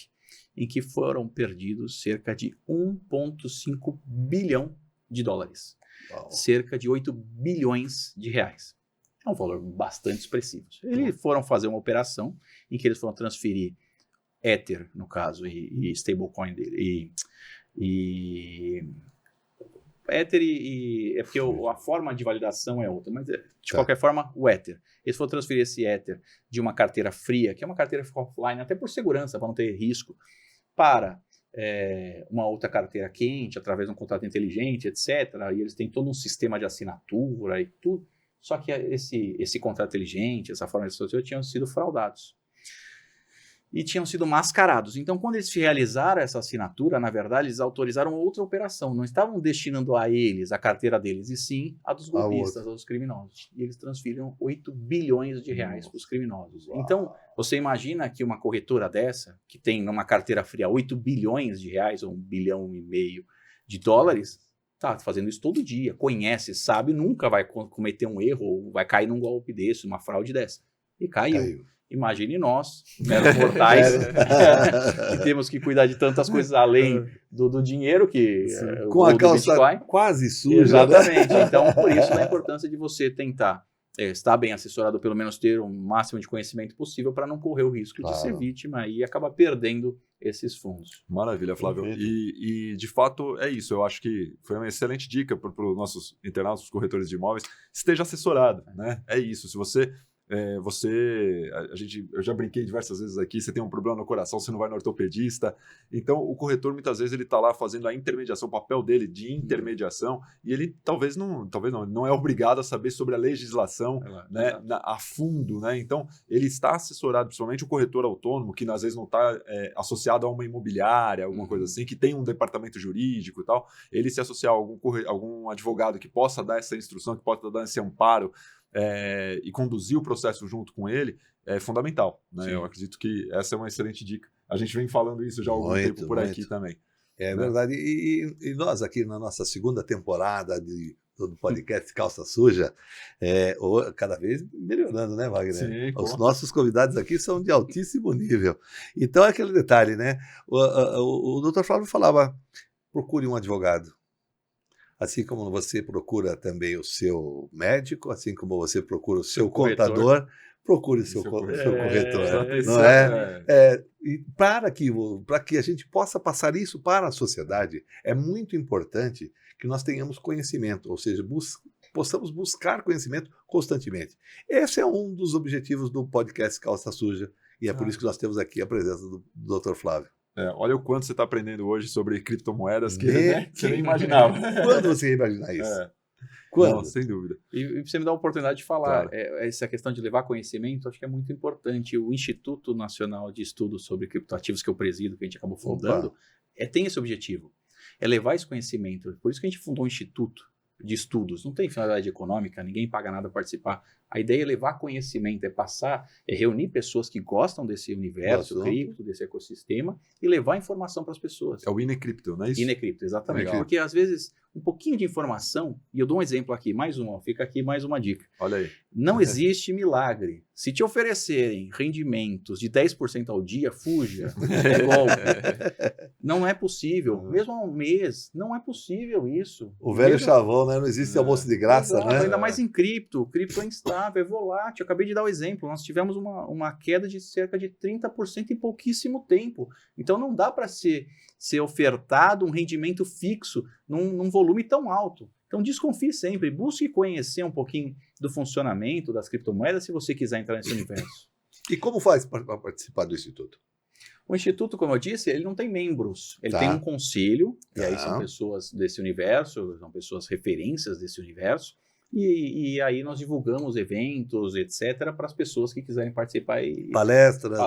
em que foram perdidos cerca de 1,5 bilhão de dólares. Uau. Cerca de 8 bilhões de reais. É um valor bastante expressivo. Eles foram fazer uma operação em que eles foram transferir Ether, no caso, e stablecoin dele, Ether é porque a forma de validação é outra, mas de qualquer forma, o Ether. Eles foram transferir esse Ether de uma carteira fria, que é uma carteira que fica offline, até por segurança, para não ter risco, para uma outra carteira quente, através de um contrato inteligente, etc. E eles têm todo um sistema de assinatura e tudo. Só que esse contrato inteligente, essa forma de assinatura, tinham sido fraudados. E tinham sido mascarados. Então, quando eles realizaram essa assinatura, na verdade, eles autorizaram outra operação. Não estavam destinando a eles, a carteira deles, e sim a dos golpistas, aos criminosos. E eles transferiram 8 bilhões de reais para os criminosos. Uau. Então, você imagina que uma corretora dessa, que tem numa carteira fria 8 bilhões de reais, ou 1,5 bilhão de dólares, está fazendo isso todo dia, conhece, sabe, nunca vai cometer um erro, ou vai cair num golpe desse, uma fraude dessa. E caiu. Imagine nós, meros mortais, que temos que cuidar de tantas coisas além do dinheiro que com a calça Bitcoin. Quase suja. Exatamente. Então, por isso a importância de você tentar estar bem assessorado, pelo menos ter o máximo de conhecimento possível para não correr o risco de ser vítima e acabar perdendo esses fundos. Maravilha, Flávio. E de fato é isso. Eu acho que foi uma excelente dica para os nossos internautas, os corretores de imóveis. Esteja assessorado, né? É isso. Se você eu já brinquei diversas vezes aqui, você tem um problema no coração, você não vai no ortopedista, então o corretor muitas vezes ele está lá fazendo a intermediação, o papel dele de intermediação, e ele talvez não é obrigado a saber sobre a legislação, né, a fundo, né? Então ele está assessorado, principalmente o corretor autônomo, que às vezes não está associado a uma imobiliária, alguma coisa assim, que tem um departamento jurídico e tal, ele se associar a algum advogado que possa dar essa instrução, que possa dar esse amparo, e conduzir o processo junto com ele é fundamental, né? Eu acredito que essa é uma excelente dica. A gente vem falando isso já há algum tempo por aqui também. É verdade. E nós aqui na nossa segunda temporada do podcast Calça Suja, cada vez melhorando, né, Wagner? Sim, os nossos convidados aqui são de altíssimo nível. Então é aquele detalhe, né? O Dr. Flávio falava, procure um advogado. Assim como você procura também o seu médico, assim como você procura o seu contador, procure o seu corretor. Não é? E para que a gente possa passar isso para a sociedade, é muito importante que nós tenhamos conhecimento, ou seja, possamos buscar conhecimento constantemente. Esse é um dos objetivos do podcast Calça Suja, e é por isso que nós temos aqui a presença do Dr. Flávio. Olha o quanto você está aprendendo hoje sobre criptomoedas que você nem imaginava. Quando você ia imaginar isso? Quando? Não, sem dúvida. E você me dá a oportunidade de falar, essa questão de levar conhecimento, acho que é muito importante. O Instituto Nacional de Estudos sobre Criptoativos, que eu presido, que a gente acabou fundando, tem esse objetivo, é levar esse conhecimento. Por isso que a gente fundou um instituto de estudos. Não tem finalidade econômica, ninguém paga nada para participar. A ideia é levar conhecimento, é reunir pessoas que gostam desse universo cripto, desse ecossistema, e levar informação para as pessoas. É o Inecrypto, não é isso? Inecrypto, exatamente. Legal. Porque às vezes um pouquinho de informação, e eu dou um exemplo aqui, fica aqui mais uma dica. Olha aí. Não existe milagre. Se te oferecerem rendimentos de 10% ao dia, fuja. É golpe. Não é possível. Mesmo há um mês, não é possível isso. O velho chavão, né? Não existe almoço de graça, exato, né? Ainda mais em cripto. Cripto é instável, é volátil. Eu acabei de dar o exemplo. Nós tivemos uma queda de cerca de 30% em pouquíssimo tempo. Então não dá para ser ofertado um rendimento fixo num volume tão alto. Então desconfie sempre, busque conhecer um pouquinho do funcionamento das criptomoedas se você quiser entrar nesse universo. E como faz para participar do Instituto? O Instituto, como eu disse, ele não tem membros. Ele tem um conselho, e aí são pessoas desse universo, são pessoas referências desse universo, E aí nós divulgamos eventos, etc., para as pessoas que quiserem participar. Palestras,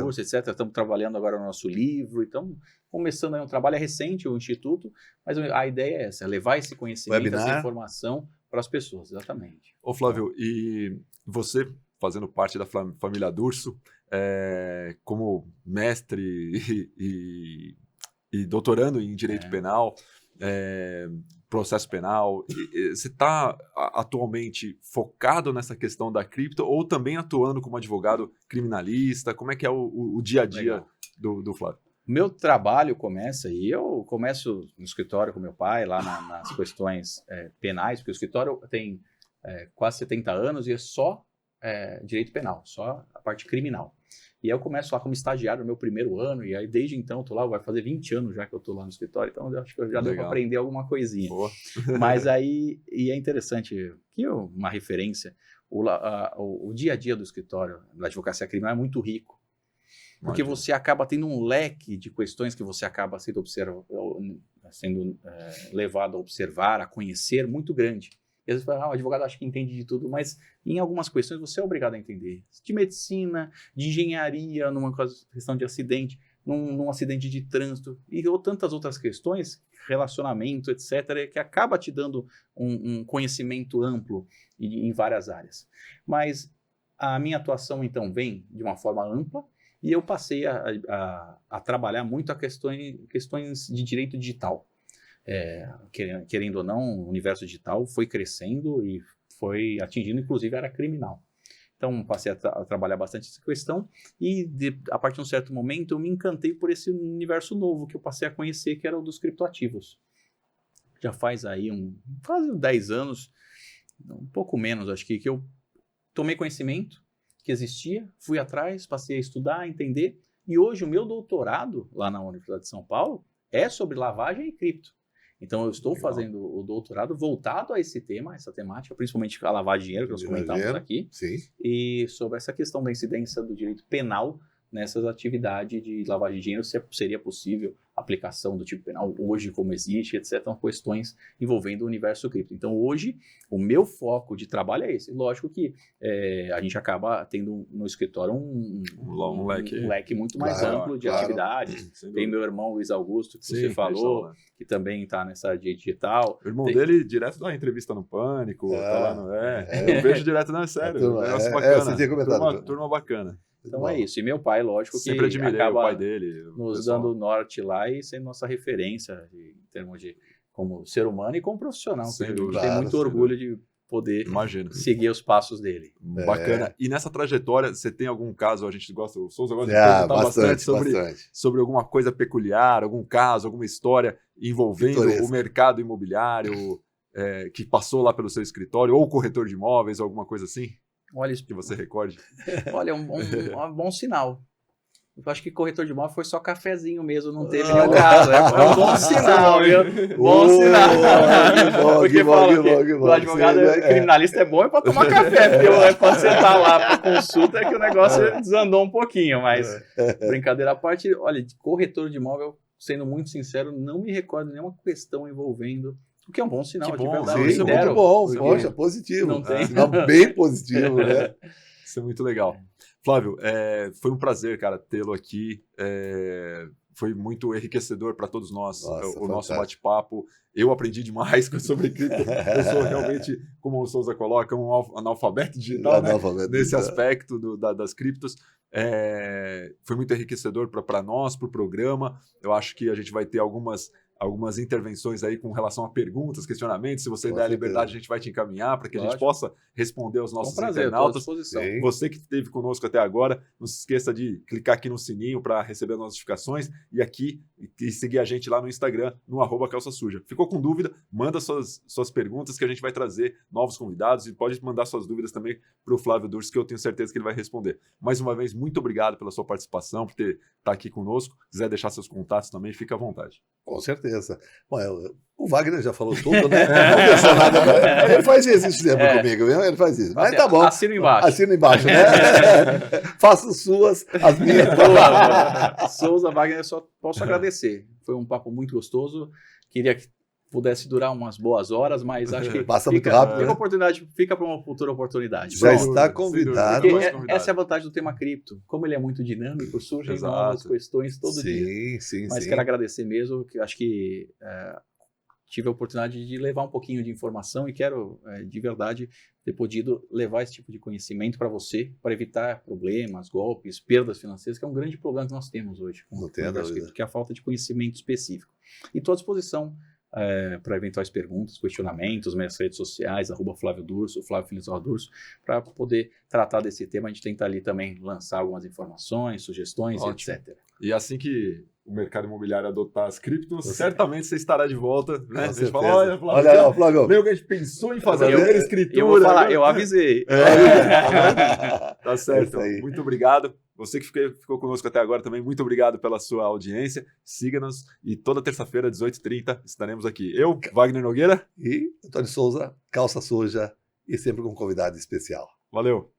cursos, etc. Estamos trabalhando agora no nosso livro, então começando aí um trabalho recente, o Instituto, mas a ideia é essa, levar esse conhecimento, essa informação para as pessoas, exatamente. Ô Flávio, e você, fazendo parte da família Durso, como mestre e doutorando em Direito Penal, processo penal, você está atualmente focado nessa questão da cripto ou também atuando como advogado criminalista? Como é que é o dia a dia do Flávio? Meu trabalho começa, e eu começo no escritório com meu pai, lá nas questões penais, porque o escritório tem quase 70 anos e é só direito penal, só a parte criminal. E aí eu começo lá como estagiário no meu primeiro ano, e aí desde então eu tô lá, vai fazer 20 anos já que eu tô lá no escritório, então eu acho que eu já devo aprender alguma coisinha. Mas aí, e é interessante, que uma referência, o dia a dia do escritório da advocacia criminal é muito rico, porque você acaba tendo um leque de questões que você acaba sendo levado a observar, a conhecer, muito grande. E às vezes o advogado acha que entende de tudo, mas em algumas questões você é obrigado a entender. De medicina, de engenharia, numa questão de acidente, num acidente de trânsito, ou tantas outras questões, relacionamento, etc., que acaba te dando um conhecimento amplo em várias áreas. Mas a minha atuação, então, vem de uma forma ampla, e eu passei a trabalhar muito a questões de direito digital. Querendo ou não, o universo digital foi crescendo e foi atingindo, inclusive, a área criminal. Então, passei a trabalhar bastante essa questão e, a partir de um certo momento, eu me encantei por esse universo novo que eu passei a conhecer, que era o dos criptoativos. Já faz aí quase 10 anos, um pouco menos, acho que eu tomei conhecimento que existia, fui atrás, passei a estudar, a entender, e hoje o meu doutorado, lá na Universidade de São Paulo, é sobre lavagem e cripto. Então, eu estou fazendo o doutorado voltado a esse tema, essa temática, principalmente a lavagem de dinheiro, que nós comentamos aqui, e sobre essa questão da incidência do direito penal nessas atividades de lavagem de dinheiro, se seria possível a aplicação do tipo penal hoje, como existe, etc. São questões envolvendo o universo cripto. Então, hoje, o meu foco de trabalho é esse. Lógico que a gente acaba tendo no escritório um leque muito mais amplo de atividades. Tem meu irmão Luiz Augusto, que você falou, que também está nessa área digital. O irmão dele direto dá entrevista no Pânico, tá lá no eu vejo direto, não, é sério. Negócio bacana. Você tinha comentado. Turma bacana. Então é isso. E meu pai, lógico, que acaba o pai dele, nos dando o norte lá e sendo nossa referência em termos de como ser humano e como profissional. Tem muito orgulho de poder seguir os passos dele. Bacana. E nessa trajetória, você tem algum caso, a gente gosta, o Souza gosta de perguntar bastante sobre alguma coisa peculiar, algum caso, alguma história envolvendo o mercado imobiliário que passou lá pelo seu escritório, ou o corretor de imóveis, alguma coisa assim? Olha, que você recorde. Olha, um bom sinal. Eu acho que corretor de imóvel foi só cafezinho mesmo, não teve nenhum caso. É um bom sinal, viu? Bom sinal. Porque o advogado criminalista é bom para tomar café, porque quando você está lá para consulta é que o negócio desandou um pouquinho, mas brincadeira à parte, olha, de corretor de imóvel, sendo muito sincero, não me recordo nenhuma questão envolvendo. O que é um bom sinal, de verdade. Isso é muito bom, poxa, positivo. Não tem. Sinal bem positivo, né? Isso é muito legal. Flávio, foi um prazer, cara, tê-lo aqui. Foi muito enriquecedor para todos nós. O nosso bate-papo. Eu aprendi demais sobre cripto. Eu sou realmente, como o Souza coloca, um analfabeto digital, nesse aspecto das criptos. Foi muito enriquecedor para nós, para o programa. Eu acho que a gente vai ter algumas intervenções aí com relação a perguntas, questionamentos. Se você der a liberdade, a gente vai te encaminhar para que a gente possa responder aos nossos internautas. Você que esteve conosco até agora, não se esqueça de clicar aqui no sininho para receber as notificações e seguir a gente lá no Instagram, no @calçasuja. Ficou com dúvida? Manda suas perguntas que a gente vai trazer novos convidados e pode mandar suas dúvidas também para o Flávio Durso, que eu tenho certeza que ele vai responder. Mais uma vez, muito obrigado pela sua participação, por estar aqui conosco. Se quiser deixar seus contatos também, fica à vontade. Com certeza. Bom, o Wagner já falou tudo, né? Não pensou nada. Ele faz isso sempre comigo, viu? Ele faz isso. Mas tá bom. Assino embaixo. Assino embaixo, né? Faço suas, as minhas. Souza, Wagner, eu só posso agradecer. Foi um papo muito gostoso. Queria pudesse durar umas boas horas, mas acho que passa muito rápido, fica né? oportunidade, fica para uma futura oportunidade. Já Pronto. está convidado. Porque essa é a vantagem do tema cripto. Como ele é muito dinâmico, surgem novas questões todo dia. Sim. Mas quero agradecer mesmo, que eu acho que tive a oportunidade de levar um pouquinho de informação e quero, de verdade, ter podido levar esse tipo de conhecimento para você, para evitar problemas, golpes, perdas financeiras, que é um grande problema que nós temos hoje. Não tenho dúvida. Que é a falta de conhecimento específico. E estou à disposição para eventuais perguntas, questionamentos, minhas redes sociais, @Flávio Durso, Flávio Finizal Durso, para poder tratar desse tema. A gente tenta ali também lançar algumas informações, sugestões, etc. E assim que o mercado imobiliário adotar as criptos, certamente você estará de volta, né? Você fala, olha, Flávio, lembra que a gente pensou em fazer a primeira escritura. Eu vou falar, eu avisei. Tá certo. Muito obrigado. Você que ficou conosco até agora também, muito obrigado pela sua audiência. Siga-nos e toda terça-feira, 18h30, estaremos aqui. Eu, Wagner Nogueira. E Antônio Souza, calça suja e sempre com um convidado especial. Valeu.